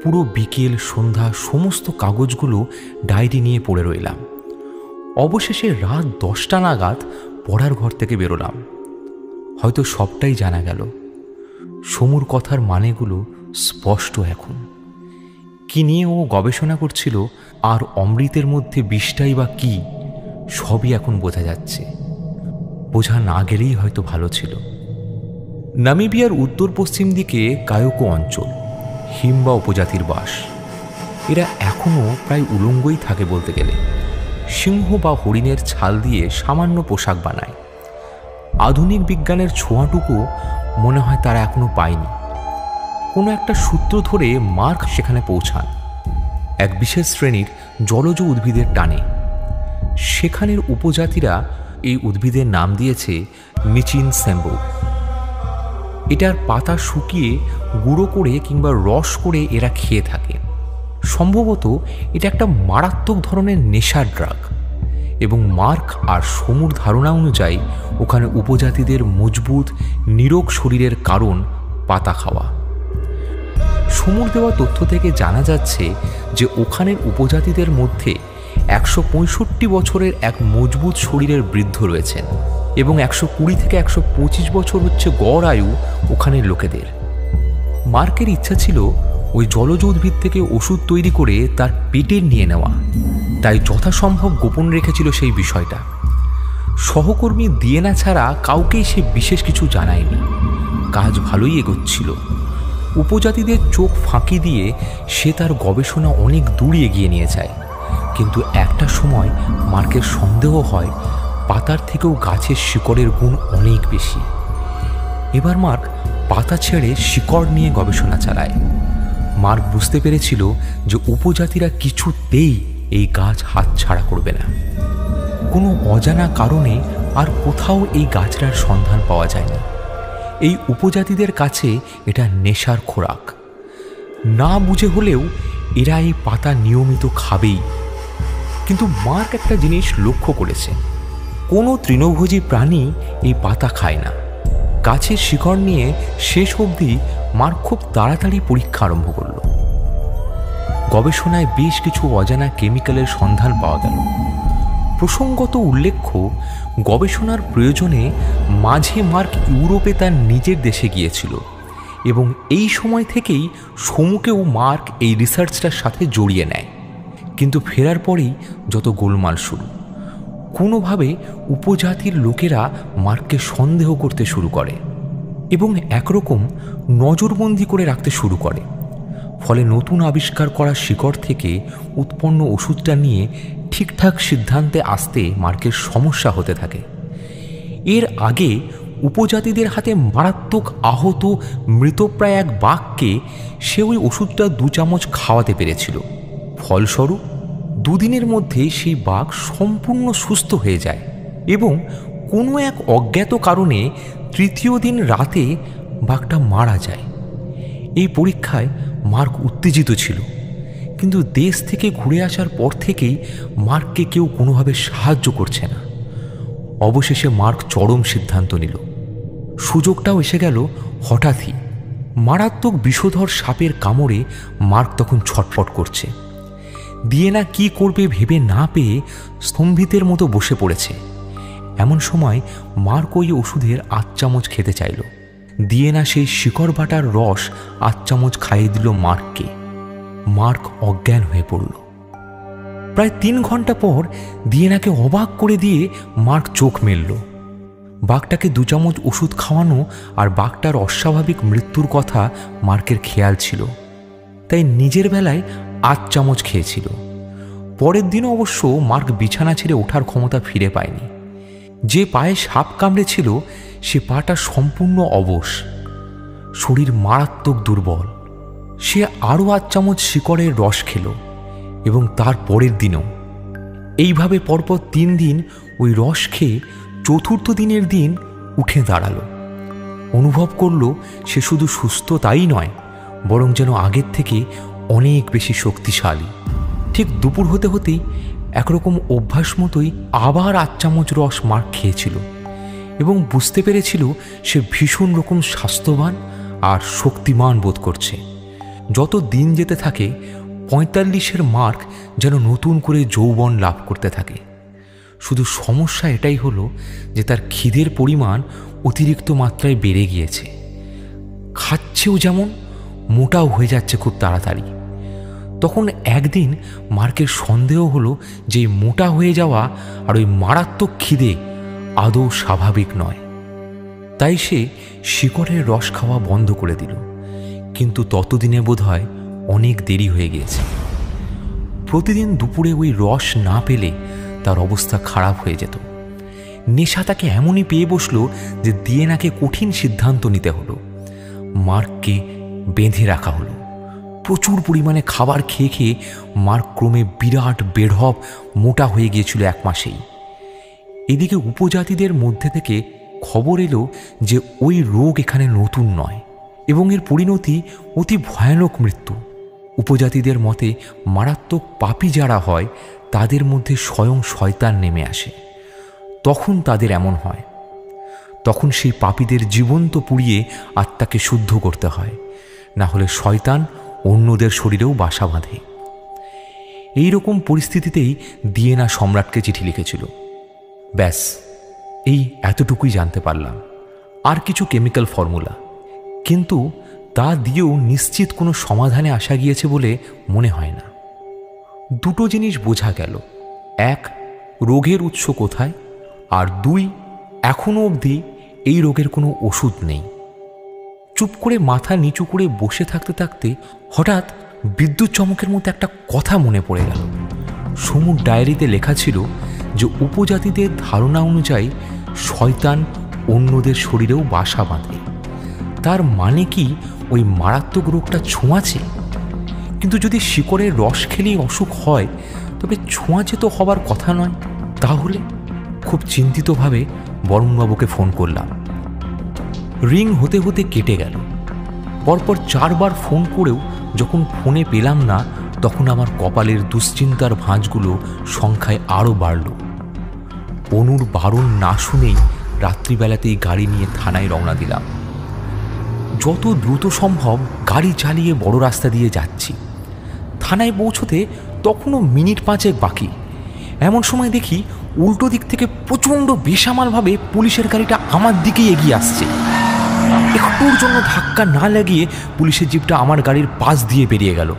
পুরো বিকেল সন্ধ্যা সমস্ত কাগজগুলো ডায়েরি নিয়ে পড়ে রইলাম। অবশেষে রাত 10টা নাগাদ পড়ার ঘর থেকে বেরোলাম। হয়তো সবটাই জানা গেল। সমুর কথার মানেগুলো স্পষ্ট এখন। কি নিয়ে ও গবেষণা করছিল আর অমৃতের মধ্যে বিষটাই বা কি, সবই এখন বোঝা যাচ্ছে। বোঝা না গেলেই হয়তো ভালো ছিল। নামিবিয়ার উত্তর পশ্চিম দিকে কায়োকো অঞ্চল, হিম্বা উপজাতির বাস। এরা এখনও প্রায় উলঙ্গই থাকে বলতে গেলে। সিংহ বা হরিণের ছাল দিয়ে সামান্য পোশাক বানায়। আধুনিক বিজ্ঞানের ছোঁয়াটুকু মনে হয় তারা এখনো পায়নি। কোনো একটা সূত্র ধরে মার্ক সেখানে পৌঁছান এক বিশেষ শ্রেণীর জলজ উদ্ভিদের টানে। সেখানের উপজাতিরা এই উদ্ভিদের নাম দিয়েছে মিচিন সেম্বো। এটার পাতা শুকিয়ে গুঁড়ো করে কিংবা রস করে এরা খেয়ে থাকে। সম্ভবত এটা একটা মারাত্মক ধরনের নেশার ড্রাগ, এবং মার্ক আর সমুর ধারণা অনুযায়ী ওখানে উপজাতিদের মজবুত নিরোগ শরীরের কারণ পাতা খাওয়া। সমুর দেওয়া তথ্য থেকে জানা যাচ্ছে যে ওখানের উপজাতিদের মধ্যে 165 বছরের এক মজবুত শরীরের বৃদ্ধ রয়েছেন, এবং 120 থেকে 125 বছর হচ্ছে গড় আয়ু ওখানের লোকেদের। মার্কের ইচ্ছা ছিল ওই জলজ উদ্ভিদ থেকে ওষুধ তৈরি করে তার পেটের নিয়ে নেওয়া, তাই যথাসম্ভব গোপন রেখেছিল সেই বিষয়টা। সহকর্মী দিয়েনা ছাড়া কাউকেই সে বিশেষ কিছু জানায়নি। কাজ ভালোই এগোচ্ছিল। উপজাতিদের চোখ ফাঁকি দিয়ে সে তার গবেষণা অনেক দূর এগিয়ে নিয়ে যায়। কিন্তু একটা সময় মার্কের সন্দেহ হয় পাতার থেকেও গাছের শিকড়ের গুণ অনেক বেশি। এবার মার্ক পাতা ছেড়ে শিকড় নিয়ে গবেষণা চালায়। মার্ক বুঝতে পেরেছিল যে উপজাতিরা কিছুতেই এই গাছ হাতছাড়া করবে না। কোনো অজানা কারণে আর কোথাও এই গাছটার সন্ধান পাওয়া যায়নি। এই উপজাতিদের কাছে এটা নেশার খোরাক। না বুঝে হলেও এরা এই পাতা নিয়মিত খাবেই। কিন্তু মার্ক একটা জিনিস লক্ষ্য করেছে, কোনো তৃণভোজী প্রাণী এই পাতা খায় না। গাছের শিকড় নিয়ে শেষ অবধি মার্ক খুব তাড়াতাড়ি পরীক্ষা আরম্ভ করল। গবেষণায় বেশ কিছু অজানা কেমিক্যালের সন্ধান পাওয়া গেল। প্রসঙ্গত উল্লেখ্য, গবেষণার প্রয়োজনে মাঝে মার্ক ইউরোপে তার নিজের দেশে গিয়েছিল, এবং এই সময় থেকেই সমুকেও মার্ক এই রিসার্চটার সাথে জড়িয়ে নেয়। কিন্তু ফেরার পরেই যত গোলমাল শুরু। কোনোভাবে উপজাতির লোকেরা মার্ককে সন্দেহ করতে শুরু করে এবং একরকম নজরবন্দি করে রাখতে শুরু করে। ফলে নতুন আবিষ্কার করা শিকড় থেকে উৎপন্ন ওষুধটা নিয়ে ঠিকঠাক সিদ্ধান্তে আসতে মার্কের সমস্যা হতে থাকে। এর আগে উপজাতিদের হাতে মারাত্মক আহত মৃতপ্রায় এক বাঘকে সে ওই ওষুধটা 2 চামচ খাওয়াতে পেরেছিল। ফলস্বরূপ 2 দিনের মধ্যে সেই বাঘ সম্পূর্ণ সুস্থ হয়ে যায়, এবং কোনো এক অজ্ঞাত কারণে 3য় দিন রাতে বাঘটা মারা যায়। এই পরীক্ষায় মার্ক উত্তেজিত ছিল, কিন্তু দেশ থেকে ঘুরে আসার পর থেকেই মার্ককে কেউ কোনোভাবে সাহায্য করছে না। অবশেষে মার্ক চরম সিদ্ধান্ত নিল। সুযোগটাও এসে গেল হঠাৎই। মারাত্মক বিষধর সাপের কামড়ে মার্ক তখন ছটফট করছে। দিয়েনা কি করবে ভেবে না পেয়ে স্তম্ভিতের মতো বসে পড়েছে। এমন সময় মার্ক ওই ওষুধের 8 চামচ খেতে চাইল। দিয়ে না সেই শিকড় বাটার রস 8 চামচ খাইয়ে দিল মার্ককে। মার্ক অজ্ঞান হয়ে পড়ল। প্রায় 3 ঘন্টা পর দিয়েনাকে অবাক করে দিয়ে মার্ক চোখ মেলল। বাঘটাকে 2 চামচ ওষুধ খাওয়ানো আর বাঘটার অস্বাভাবিক মৃত্যুর কথা মার্কের খেয়াল ছিল, তাই নিজের বেলায় 8 চামচ খেয়েছিল। পরের দিনও অবশ্য মার্ক বিছানা ছেড়ে ওঠার ক্ষমতা ফিরে পায়নি। যে পায়ে সাপ কামড়েছিল সে পাটা সম্পূর্ণ অবশ, শরীর মারাত্মক দুর্বল। সে আরও 8 চামচ শিকড়ের রস খেল এবং তার পরের দিনও এইভাবে পরপর 3 দিন ওই রস খেয়ে 4র্থ দিনের দিন উঠে দাঁড়ালো। অনুভব করল সে শুধু সুস্থ তাই নয়, বরং যেন আগের থেকে অনেক বেশি শক্তিশালী। ঠিক দুপুর হতে হতেই একরকম অভ্যাস মতোই আবার 8 চামচ রস মার্ক খেয়েছিল এবং বুঝতে পেরেছিল সে ভীষণ রকম স্বাস্থ্যবান আর শক্তিমান বোধ করছে। যত দিন যেতে থাকে 45-এর মার্ক যেন নতুন করে যৌবন লাভ করতে থাকে। শুধু সমস্যা এটাই হলো যে তার খিদের পরিমাণ অতিরিক্ত মাত্রায় বেড়ে গিয়েছে। খাচ্ছেও যেমন, মোটাও হয়ে যাচ্ছে খুব তাড়াতাড়ি। তখন একদিন মার্কের সন্দেহ হলো যে মোটা হয়ে যাওয়া আর ওই মারাত্মক খিদে আদৌ স্বাভাবিক নয়। তাই সে শিকড়ের রস খাওয়া বন্ধ করে দিল, কিন্তু ততদিনে বোধহয় অনেক দেরি হয়ে গিয়েছে। প্রতিদিন দুপুরে ওই রস না পেলে তার অবস্থা খারাপ হয়ে যেত। নেশা তাকে এমনই পেয়ে বসলো যে দিয়েনাকে কঠিন সিদ্ধান্ত নিতে হলো। মার্ককে বেঁধে রাখা হলো। প্রচুর পরিমাণে খাবার খেয়ে খেয়ে মার্ক ক্রমে বিরাট বেঢপ মোটা হয়ে গিয়েছিল 1 মাসেই। এদিকে উপজাতিদের মধ্যে থেকে খবর এলো যে ওই রোগ এখানে নতুন নয় এবং এর পরিণতি অতি ভয়ানক মৃত্যু। উপজাতিদের মতে মারাত্মক পাপী যারা হয় তাদের মধ্যে স্বয়ং শয়তান নেমে আসে, তখন তাদের এমন হয়। তখন সেই পাপীদের জীবন্ত পুড়িয়ে আত্মাকে শুদ্ধ করতে হয়, না হলে শয়তান অন্যদের শরীরেও বাসা বাঁধে। এই রকম পরিস্থিতিতেই দিয়েনা সম্রাটকে চিঠি লিখেছিল। ব্যাস, এই এতটুকুই জানতে পারলাম। আর কিছু কেমিক্যাল ফর্মুলা, কিন্তু তা দিয়েও নিশ্চিত কোনো সমাধানে আসা গিয়েছে বলে মনে হয় না। 2টো জিনিস বোঝা গেল। 1, রোগের উৎস কোথায়, আর 2, এখনও অবধি এই রোগের কোনো ওষুধ নেই। চুপ করে মাথা নিচু করে বসে থাকতে থাকতে হঠাৎ বিদ্যুৎ চমকের মতো একটা কথা মনে পড়ে গেল। সমুর ডায়েরিতে লেখা ছিল যে উপজাতিদের ধারণা অনুযায়ী শয়তান অন্যদের শরীরেও বাসা বাঁধে। তার মানে কি ওই মারাত্মক রোগটা ছোঁয়াচে? কিন্তু যদি শিকড়ের রস খেলেই অসুখ হয় তবে ছোঁয়াচে তো হবার কথা নয়। তাহলে খুব চিন্তিতভাবে বর্মনবাবুকে ফোন করলাম। রিং হতে হতে কেটে গেল। পরপর 4 বার ফোন করেও যখন ফোনে পেলাম না, তখন আমার কপালের দুশ্চিন্তার ভাঁজগুলো সংখ্যায় আরও বাড়ল। অনুর বারণ না শুনেই রাত্রিবেলাতেই গাড়ি নিয়ে থানায় রওনা দিলাম। যত দ্রুত সম্ভব গাড়ি চালিয়ে বড় রাস্তা দিয়ে যাচ্ছি। থানায় পৌঁছতে তখনও মিনিট 5 বাকি। এমন সময় দেখি উল্টো দিক থেকে প্রচণ্ড বেসামালভাবে পুলিশের গাড়িটা আমার দিকেই এগিয়ে আসছে। একটুর জন্য ধাক্কা না লাগিয়ে পুলিশের জিপটা আমার গাড়ির পাশ দিয়ে বেরিয়ে গেল।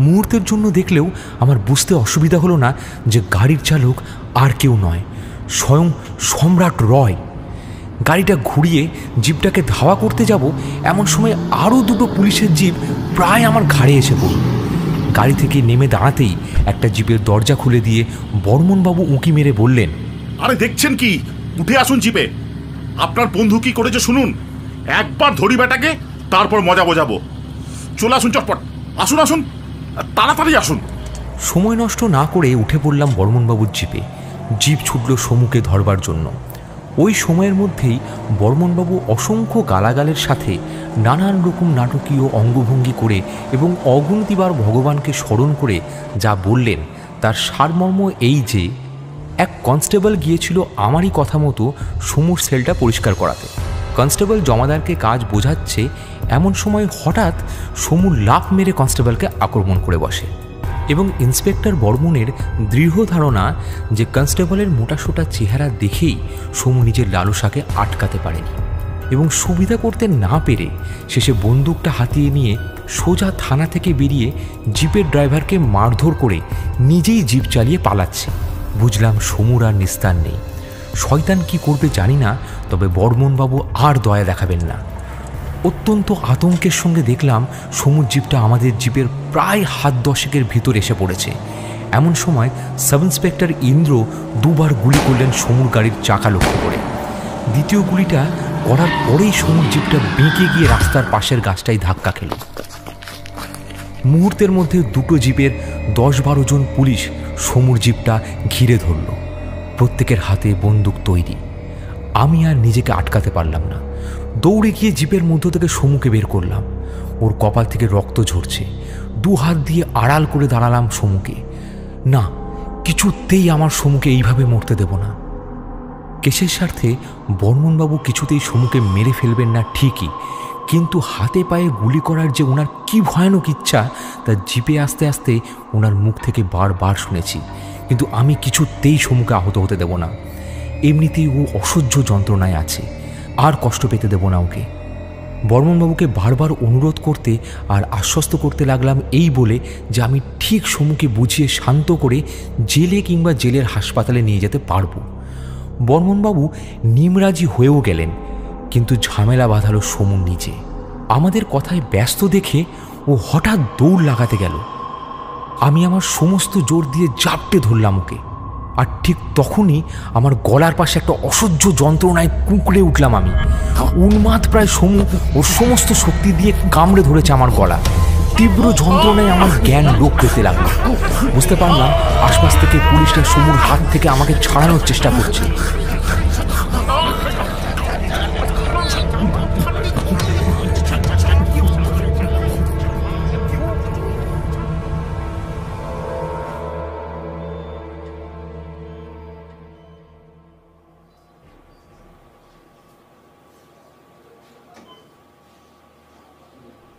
মুহূর্তের জন্য দেখলেও আমার বুঝতে অসুবিধা হলো না যে গাড়ির চালক আর কেউ নয়, স্বয়ং সম্রাট রয়। গাড়িটা ঘুরিয়ে জিপটাকে ধাওয়া করতে যাব, এমন সময় আরও 2টো পুলিশের জিপ প্রায় আমার ঘাড়ে এসে পড়ল। গাড়ি থেকে নেমে দাঁড়াতেই একটা জিপের দরজা খুলে দিয়ে বর্মনবাবু উঁকি মেরে বললেন, আরে দেখছেন কি, উঠে আসুন জিপে। আপনার বন্ধু কি করেছে শুনুন। একবার ধরি বেটাকে, তারপর মজা বোঝাবো। চলে আসুন, চটপট আসুন, আসুন তাড়াতাড়ি আসুন। সময় নষ্ট না করে উঠে পড়লাম বর্মনবাবুর জিপে। জিপ ছুটল সমুকে ধরবার জন্য। ওই সময়ের মধ্যেই বর্মনবাবু অসংখ্য গালাগালের সাথে নানান রকম নাটকীয় অঙ্গভঙ্গি করে এবং অগুন্তিবার ভগবানকে স্মরণ করে যা বললেন তার সারমর্ম এই যে, এক কনস্টেবল গিয়েছিল আমারই কথা মতো সমুর সেলটা পরিষ্কার করাতে। কনস্টেবল জমাদারকে কাজ বোঝাচ্ছে, এমন সময় হঠাৎ সমু লাফ মেরে কনস্টেবলকে আক্রমণ করে বসে এবং ইন্সপেক্টর বর্মনের দৃঢ় ধারণা যে কনস্টেবলের মোটাসোটা চেহারা দেখেই সমু নিজের লালসাকে আটকাতে পারেনি এবং সুবিধা করতে না পেরে শেষে বন্দুকটা হাতিয়ে নিয়ে সোজা থানা থেকে বেরিয়ে জিপের ড্রাইভারকে মারধর করে নিজেই জিপ চালিয়ে পালাচ্ছে। বুঝলাম সমুর আর নিস্তার নেই। শয়তান কি করবে জানি না, তবে বর্মনবাবু আর দয়া দেখাবেন না। অত্যন্ত আতঙ্কের সঙ্গে দেখলাম সমুর জিপটা আমাদের জিপের প্রায় হাত 10 ভিতর এসে পড়েছে। এমন সময় সাব ইন্সপেক্টর ইন্দ্র দুবার গুলি করলেন সমুর গাড়ির চাকা লক্ষ্য করে। দ্বিতীয় গুলিটা করার পরেই সমুর জিপটা বেঁকে গিয়ে রাস্তার পাশের গাছটাই ধাক্কা খেল। মুহূর্তের মধ্যে দুটো জিপের 10-12 জন পুলিশ সমুর জিপটা ঘিরে ধরল। প্রত্যেকের হাতে বন্দুক তৈরি। আমি আর নিজেকে আটকাতে পারলাম না। দৌড়ে গিয়ে জিপের মধ্য থেকে সমুকে বের করলাম। ওর কপাল থেকে রক্ত ঝরছে। 2 হাত দিয়ে আড়াল করে দাঁড়ালাম সমুকে। না, কিছুতেই আমার সমুকে এইভাবে মরতে দেব না। কেসের স্বার্থে বর্মনবাবু কিছুতেই সমুকে মেরে ফেলবেন না ঠিকই, কিন্তু হাতে পায়ে গুলি করার যে ওনার কি ভয়ানক ইচ্ছা তা জিপে আস্তে আস্তে ওনার মুখ থেকে বারবার শুনেছি। কিন্তু আমি কিছুতেই সমুকে আহত হতে দেব না। এমনিতেই ও অসহ্য যন্ত্রণায় আছে, আর কষ্ট পেতে দেব না ওকে। বর্মনবাবুকে বারবার অনুরোধ করতে আর আশ্বস্ত করতে লাগলাম এই বলে যে আমি ঠিক সমুকে বুঝিয়ে শান্ত করে জেলে কিংবা জেলের হাসপাতালে নিয়ে যেতে পারবো। বর্মনবাবু নিমরাজি হয়েও গেলেন, কিন্তু ঝামেলা বাঁধালো সমু নিজে। আমাদের কথায় ব্যস্ত দেখে ও হঠাৎ দৌড় লাগাতে গেল। আমি আমার সমস্ত জোর দিয়ে জাপটে ধরলাম ওকে, আর ঠিক তখনই আমার গলার পাশে একটা অসহ্য যন্ত্রণায় কুঁকড়ে উঠলাম। আমি উন্মাদ প্রায় সমু ওর সমস্ত শক্তি দিয়ে কামড়ে ধরেছে আমার গলা। তীব্র যন্ত্রণায় আমার জ্ঞান লোপ পেতে লাগলো। বুঝতে পারলাম আশপাশ থেকে পুলিশরা সমুর হাত থেকে আমাকে ছাড়ানোর চেষ্টা করছে।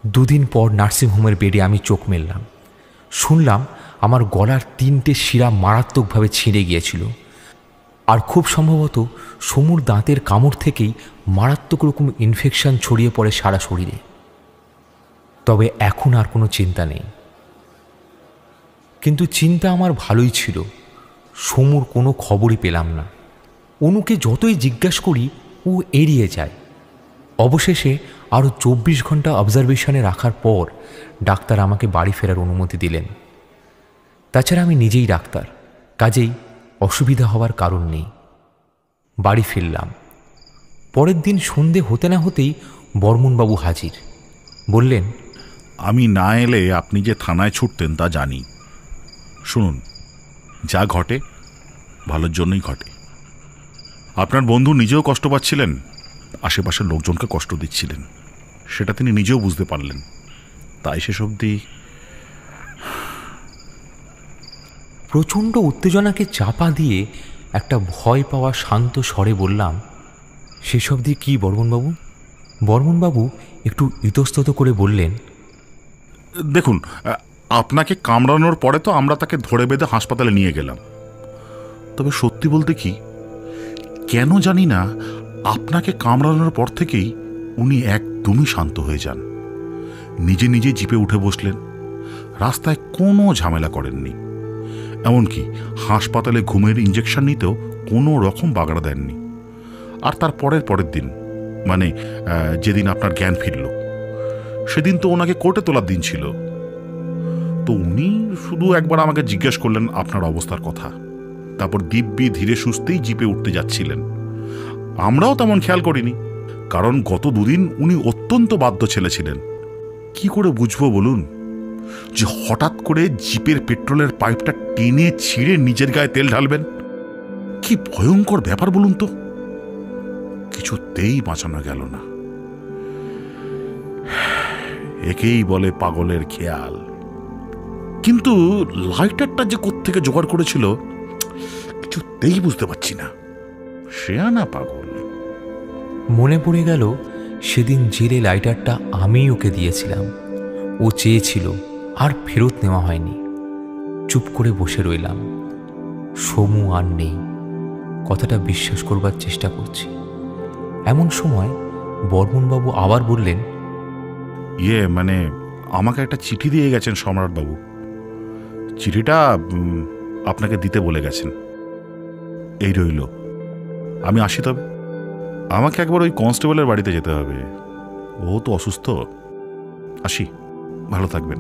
দুদিন পর নার্সিংহোমের বেডে আমি চোখ মেললাম। শুনলাম আমার গলার 3টে শিরা মারাত্মকভাবে ছিঁড়ে গিয়েছিল, আর খুব সম্ভবত সমুর দাঁতের কামড় থেকেই মারাত্মক রকম ইনফেকশন ছড়িয়ে পড়ে সারা শরীরে। তবে এখন আর কোনো চিন্তা নেই। কিন্তু চিন্তা আমার ভালোই ছিল। সমুর কোনো খবরই পেলাম না। অনুকে যতই জিজ্ঞাসা করি ও এড়িয়ে যায়। অবশেষে আরও 24 ঘন্টা অবজারভেশনে রাখার পর ডাক্তার আমাকে বাড়ি ফেরার অনুমতি দিলেন। তাছাড়া আমি নিজেই ডাক্তার, কাজেই অসুবিধা হওয়ার কারণ নেই। বাড়ি ফিরলাম। পরের দিন সন্ধে হতে না হতেই বর্মনবাবু হাজির। বললেন, আমি না এলে আপনি যে থানায় ছুটতেন তা জানি। শুনুন, যা ঘটে ভালোর জন্যই ঘটে। আপনার বন্ধু নিজেও কষ্ট পাচ্ছিলেন, আশেপাশের লোকজনকে কষ্ট দিচ্ছিলেন, সেটা তিনি নিজেও বুঝতে পারলেন। তাই শেষ অবধি প্রচণ্ড উত্তেজনাকে চাপা দিয়ে একটা ভয় পাওয়া শান্ত স্বরে বললাম, শেষ অবধি কী বর্মনবাবু? বর্মনবাবু একটু ইতস্তত করে বললেন, দেখুন, আপনাকে কামড়ানোর পরে তো আমরা তাকে ধরে বেঁধে হাসপাতালে নিয়ে গেলাম। তবে সত্যি বলতে কি, কেন জানি না, আপনাকে কামড়ানোর পর থেকেই উনি একদমই শান্ত হয়ে যান। নিজে নিজে জিপে উঠে বসলেন, রাস্তায় কোনো ঝামেলা করেননি। এমনকি হাসপাতালে ঘুমের ইঞ্জেকশন নিতেও কোনো রকম বাগড়া দেননি। আর তার পরের দিন, মানে যেদিন আপনার জ্ঞান ফিরল, সেদিন তো ওনাকে কোর্টে তোলার দিন ছিল। তো উনি শুধু একবার আমাকে জিজ্ঞেস করলেন আপনার অবস্থার কথা। তারপর দিব্যি ধীরে সুস্থেই জিপে উঠতে যাচ্ছিলেন। আমরাও তেমন খেয়াল করিনি, কারণ গত 2 দিন উনি অত্যন্ত বাধ্য ছেলে ছিলেন। কি করে বুঝবো বলুন যে হঠাৎ করে জিপের পেট্রোলের পাইপটা টেনে ছিঁড়ে নিজের গায়ে তেল ঢালবেন? কি ভয়ঙ্কর ব্যাপার বলুন তো। কিছুতেই বাঁচানো গেল না। একেই বলে পাগলের খেয়াল। কিন্তু লাইটারটা যে কোত্থেকে জোগাড় করেছিল কিছুতেই বুঝতে পারছি না। সে না পাগল। মনে পড়ে গেল সেদিন জেলে লাইটারটা আমিই ওকে দিয়েছিলাম। ও চেয়েছিল, আর ফেরত নেওয়া হয়নি। চুপ করে বসে রইলাম। সমু আর নেই, কথাটা বিশ্বাস করবার চেষ্টা করছি। এমন সময় বর্মনবাবু আবার বললেন, মানে আমাকে একটা চিঠি দিয়ে গেছেন সম্রাটবাবু। চিঠিটা আপনাকে দিতে বলে গেছেন। এই রইল, আমি আসি তবে। আমাকে একবার ওই কনস্টেবলের বাড়িতে যেতে হবে, ও তো অসুস্থ। আসি, ভালো থাকবেন।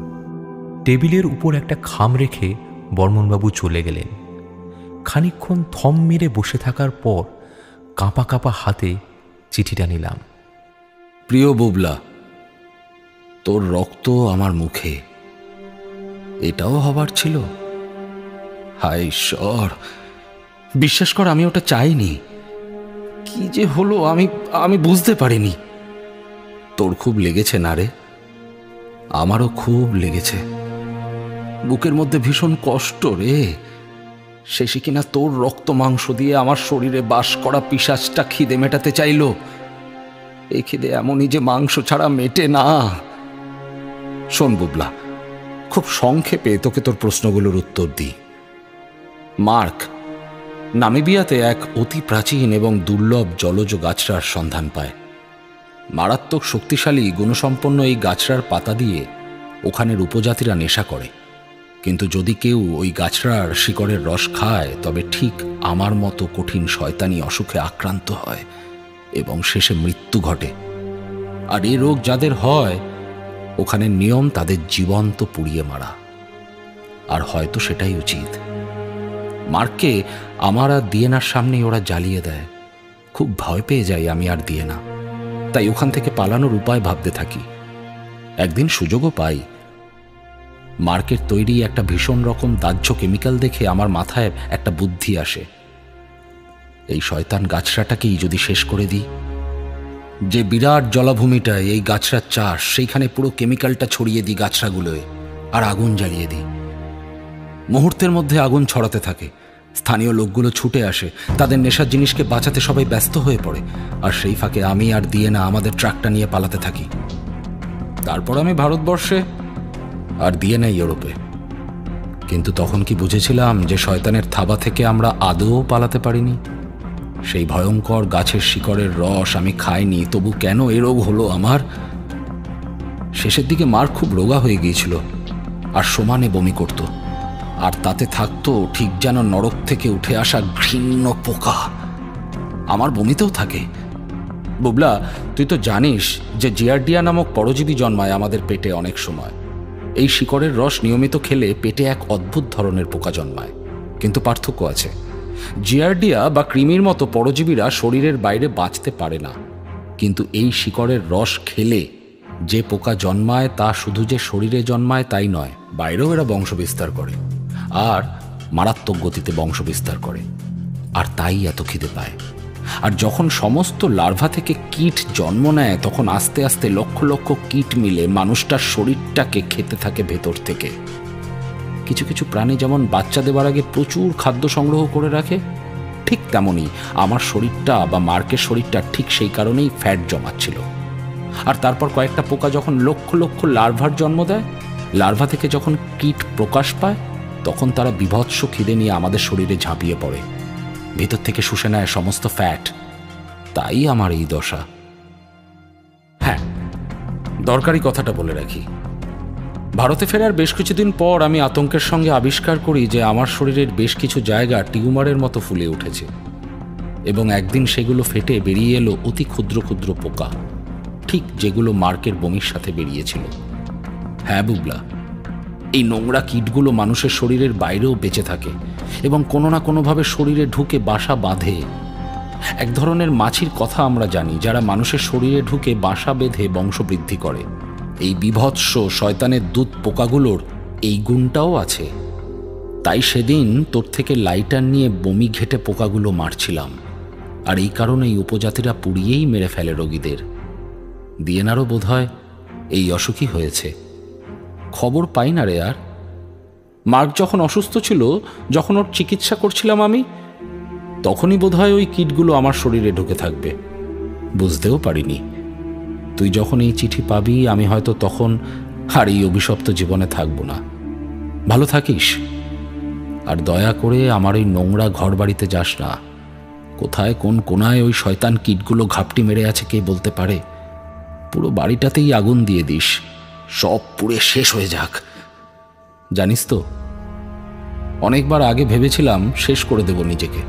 টেবিলের উপর একটা খাম রেখে বর্মনবাবু চলে গেলেন। খানিকক্ষণ থম মেরে বসে থাকার পর কাঁপা কাঁপা হাতে চিঠিটা নিলাম। প্রিয় বুবলা, তোর রক্ত আমার মুখে, এটাও হবার ছিল? হায় ঈশ্বর, বিশ্বাস কর আমি ওটা চাইনি। কি যে হলো আমি বুঝতে পারিনি। তোর খুব লেগেছে না রে? আমারও খুব লেগেছে। বুকের মধ্যে ভীষণ কষ্ট রে। শেষে কিনা তোর রক্ত মাংস দিয়ে আমার শরীরে বাস করা পিশাচটা খিদে মেটাতে চাইল। এই খিদে এমনই যে মাংস ছাড়া মেটে না। শোন বুবলা, খুব সংক্ষেপে তোকে তোর প্রশ্নগুলোর উত্তর দিই। মার্ক নামিবিয়াতে এক অতি প্রাচীন এবং দুর্লভ জলজ গাছড়ার সন্ধান পায়। মারাত্মক শক্তিশালী গুণসম্পন্ন এই গাছড়ার পাতা দিয়ে ওখানের উপজাতিরা নেশা করে। কিন্তু যদি কেউ ওই গাছড়ার শিকড়ের রস খায় তবে ঠিক আমার মতো কঠিন শয়তানি অসুখে আক্রান্ত হয় এবং শেষে মৃত্যু ঘটে। আর এ রোগ যাদের হয় ওখানে নিয়ম তাদের জীবন্ত পুড়িয়ে মারা। আর হয়তো সেটাই উচিত। মার্ককে আমার আর দিয়েনার সামনে ওরা জ্বালিয়ে দেয়। খুব ভয় পেয়ে যাই আমি আর দিয়েনা, তাই ওখান থেকে পালানোর উপায় ভাবতে থাকি। একদিন সুযোগও পাই। মার্কের তৈরি একটা ভীষণ রকম দাহ্য কেমিক্যাল দেখে আমার মাথায় একটা বুদ্ধি আসে। এই শয়তান গাছড়াটাকেই যদি শেষ করে দিই। যে বিরাট জলাভূমিটায় এই গাছড়ার চাষ, সেইখানে পুরো কেমিক্যালটা ছড়িয়ে দিই গাছড়াগুলোয়, আর আগুন জ্বালিয়ে দিই। মুহূর্তের মধ্যে আগুন ছড়াতে থাকে। স্থানীয় লোকগুলো ছুটে আসে, তাদের নেশার জিনিসকে বাঁচাতে সবাই ব্যস্ত হয়ে পড়ে। আর সেই ফাঁকে আমি আর দিয়েনা আমাদের ট্রাকটা নিয়ে পালাতে থাকি। তারপর আমি ভারতবর্ষে, আর দিয়েনা ইউরোপে। কিন্তু তখন কি বুঝেছিলাম যে শয়তানের থাবা থেকে আমরা আদৌ পালাতে পারিনি? সেই ভয়ঙ্কর গাছের শিকড়ের রস আমি খাইনি, তবু কেন এ রোগ হলো আমার? শেষের দিকে মার খুব রোগা হয়ে গিয়েছিল আর সমানে বমি করত। আর তাতে থাকতো ঠিক যেন নরক থেকে উঠে আসা ঘৃণ্য পোকা। আমার বমিতেও থাকে। বুবলা, তুই তো জানিস যে জিয়ার্ডিয়া নামক পরজীবী জন্মায় আমাদের পেটে অনেক সময়। এই শিকড়ের রস নিয়মিত খেলে পেটে এক অদ্ভুত ধরনের পোকা জন্মায়। কিন্তু পার্থক্য আছে। জিয়ার্ডিয়া বা কৃমির মতো পরজীবীরা শরীরের বাইরে বাঁচতে পারে না, কিন্তু এই শিকড়ের রস খেলে যে পোকা জন্মায় তা শুধু যে শরীরে জন্মায় তাই নয়, বাইরেও এরা বংশবিস্তার করে, আর মারাত্মক গতিতে বংশবিস্তার করে। আর তাই এত খিদে পায়। আর যখন সমস্ত লার্ভা থেকে কীট জন্ম নেয়, তখন আস্তে আস্তে লক্ষ লক্ষ কীট মিলে মানুষটার শরীরটাকে খেতে থাকে ভেতর থেকে। কিছু কিছু প্রাণী যেমন বাচ্চা দেওয়ার আগে প্রচুর খাদ্য সংগ্রহ করে রাখে, ঠিক তেমনই আমার শরীরটা বা মার্কের শরীরটা ঠিক সেই কারণেই ফ্যাট জমাচ্ছিল। আর তারপর কয়েকটা পোকা যখন লক্ষ লক্ষ লার্ভার জন্ম দেয়, লার্ভা থেকে যখন কীট প্রকাশ পায়, তখন তারা বিভৎস খিদে নিয়ে আমাদের শরীরে ঝাঁপিয়ে পড়ে, ভেতর থেকে শুষে নেয় সমস্ত ফ্যাট। তাই আমার এই দশা। হ্যাঁ, দরকারি কথাটা বলে রাখি। ভারতে ফেরার বেশ কিছুদিন পর আমি আতঙ্কের সঙ্গে আবিষ্কার করি যে আমার শরীরের বেশ কিছু জায়গা টিউমারের মতো ফুলে উঠেছে, এবং একদিন সেগুলো ফেটে বেরিয়ে এলো অতি ক্ষুদ্র ক্ষুদ্র পোকা, ঠিক যেগুলো মার্কের বমির সাথে বেরিয়েছিল। হ্যাঁ বুবলা, এই নোংরা কীটগুলো মানুষের শরীরের বাইরেও বেঁচে থাকে এবং কোনো না কোনোভাবে শরীরে ঢুকে বাসা বাঁধে। এক ধরনের মাছির কথা আমরা জানি, যারা মানুষের শরীরে ঢুকে বাসা বেঁধে বংশবৃদ্ধি করে। এই বিভৎস শয়তানের দুধ পোকাগুলোর এই গুণটাও আছে। তাই সেদিন তোর থেকে লাইটার নিয়ে বমি ঘেটে পোকাগুলো মারছিলাম, আর এই কারণেই উপজাতিরা পুড়িয়েই মেরে ফেলে রোগীদের। দিয়েনারও বোধহয় এই অসুখই হয়েছে। খবর পাই না রে আর। মার্ক যখন অসুস্থ ছিল, যখন ওর চিকিৎসা করছিলাম আমি, তখনই বোধহয় ওই কীটগুলো আমার শরীরে ঢুকে থাকবে। বুঝতেও পারিনি। তুই যখন এই চিঠি পাবি, আমি হয়তো তখন আর এই অভিশপ্ত জীবনে থাকব না। ভালো থাকিস, আর দয়া করে আমার ওই নোংরা ঘর বাড়িতে যাস না। কোথায় কোন কোনায় ওই শয়তান কীটগুলো ঘাপটি মেরে আছে কে বলতে পারে। পুরো বাড়িটাতেই আগুন দিয়ে দিস, সব পুড়ে শেষ হয়ে যাক। জানিস তো, অনেকবার আগে ভেবেছিলাম শেষ করে দেব নিজেকে,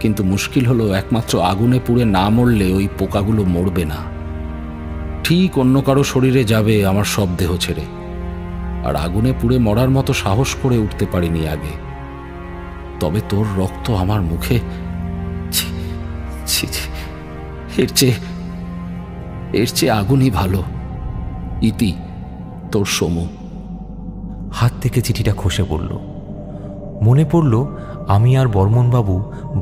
কিন্তু মুশকিল হলো একমাত্র আগুনে পুড়ে না মরলে ওই পোকাগুলো মরবে না, ঠিক অন্য কারো শরীরে যাবে আমার সব দেহ ছেড়ে। আর আগুনে পুড়ে মরার মতো সাহস করে উঠতে পারিনি আগে। তবে তোর রক্ত আমার মুখে, এর চেয়ে আগুনই ভালো। ইতি, তোর সমু। হাত থেকে চিঠিটা খসে পড়ল। মনে পড়ল আমি আর বর্মনবাবু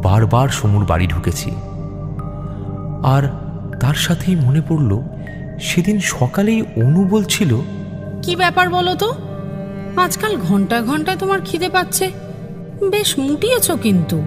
বারবার সমুর বাড়ি ঢুকেছি। আর তার সাথেই মনে পড়ল সেদিন সকালেই অনু বলছিল, কি ব্যাপার বলো তো, আজকাল ঘন্টায় ঘন্টায় তোমার খিদে পাচ্ছে, বেশ মুটিয়েছ কিন্তু।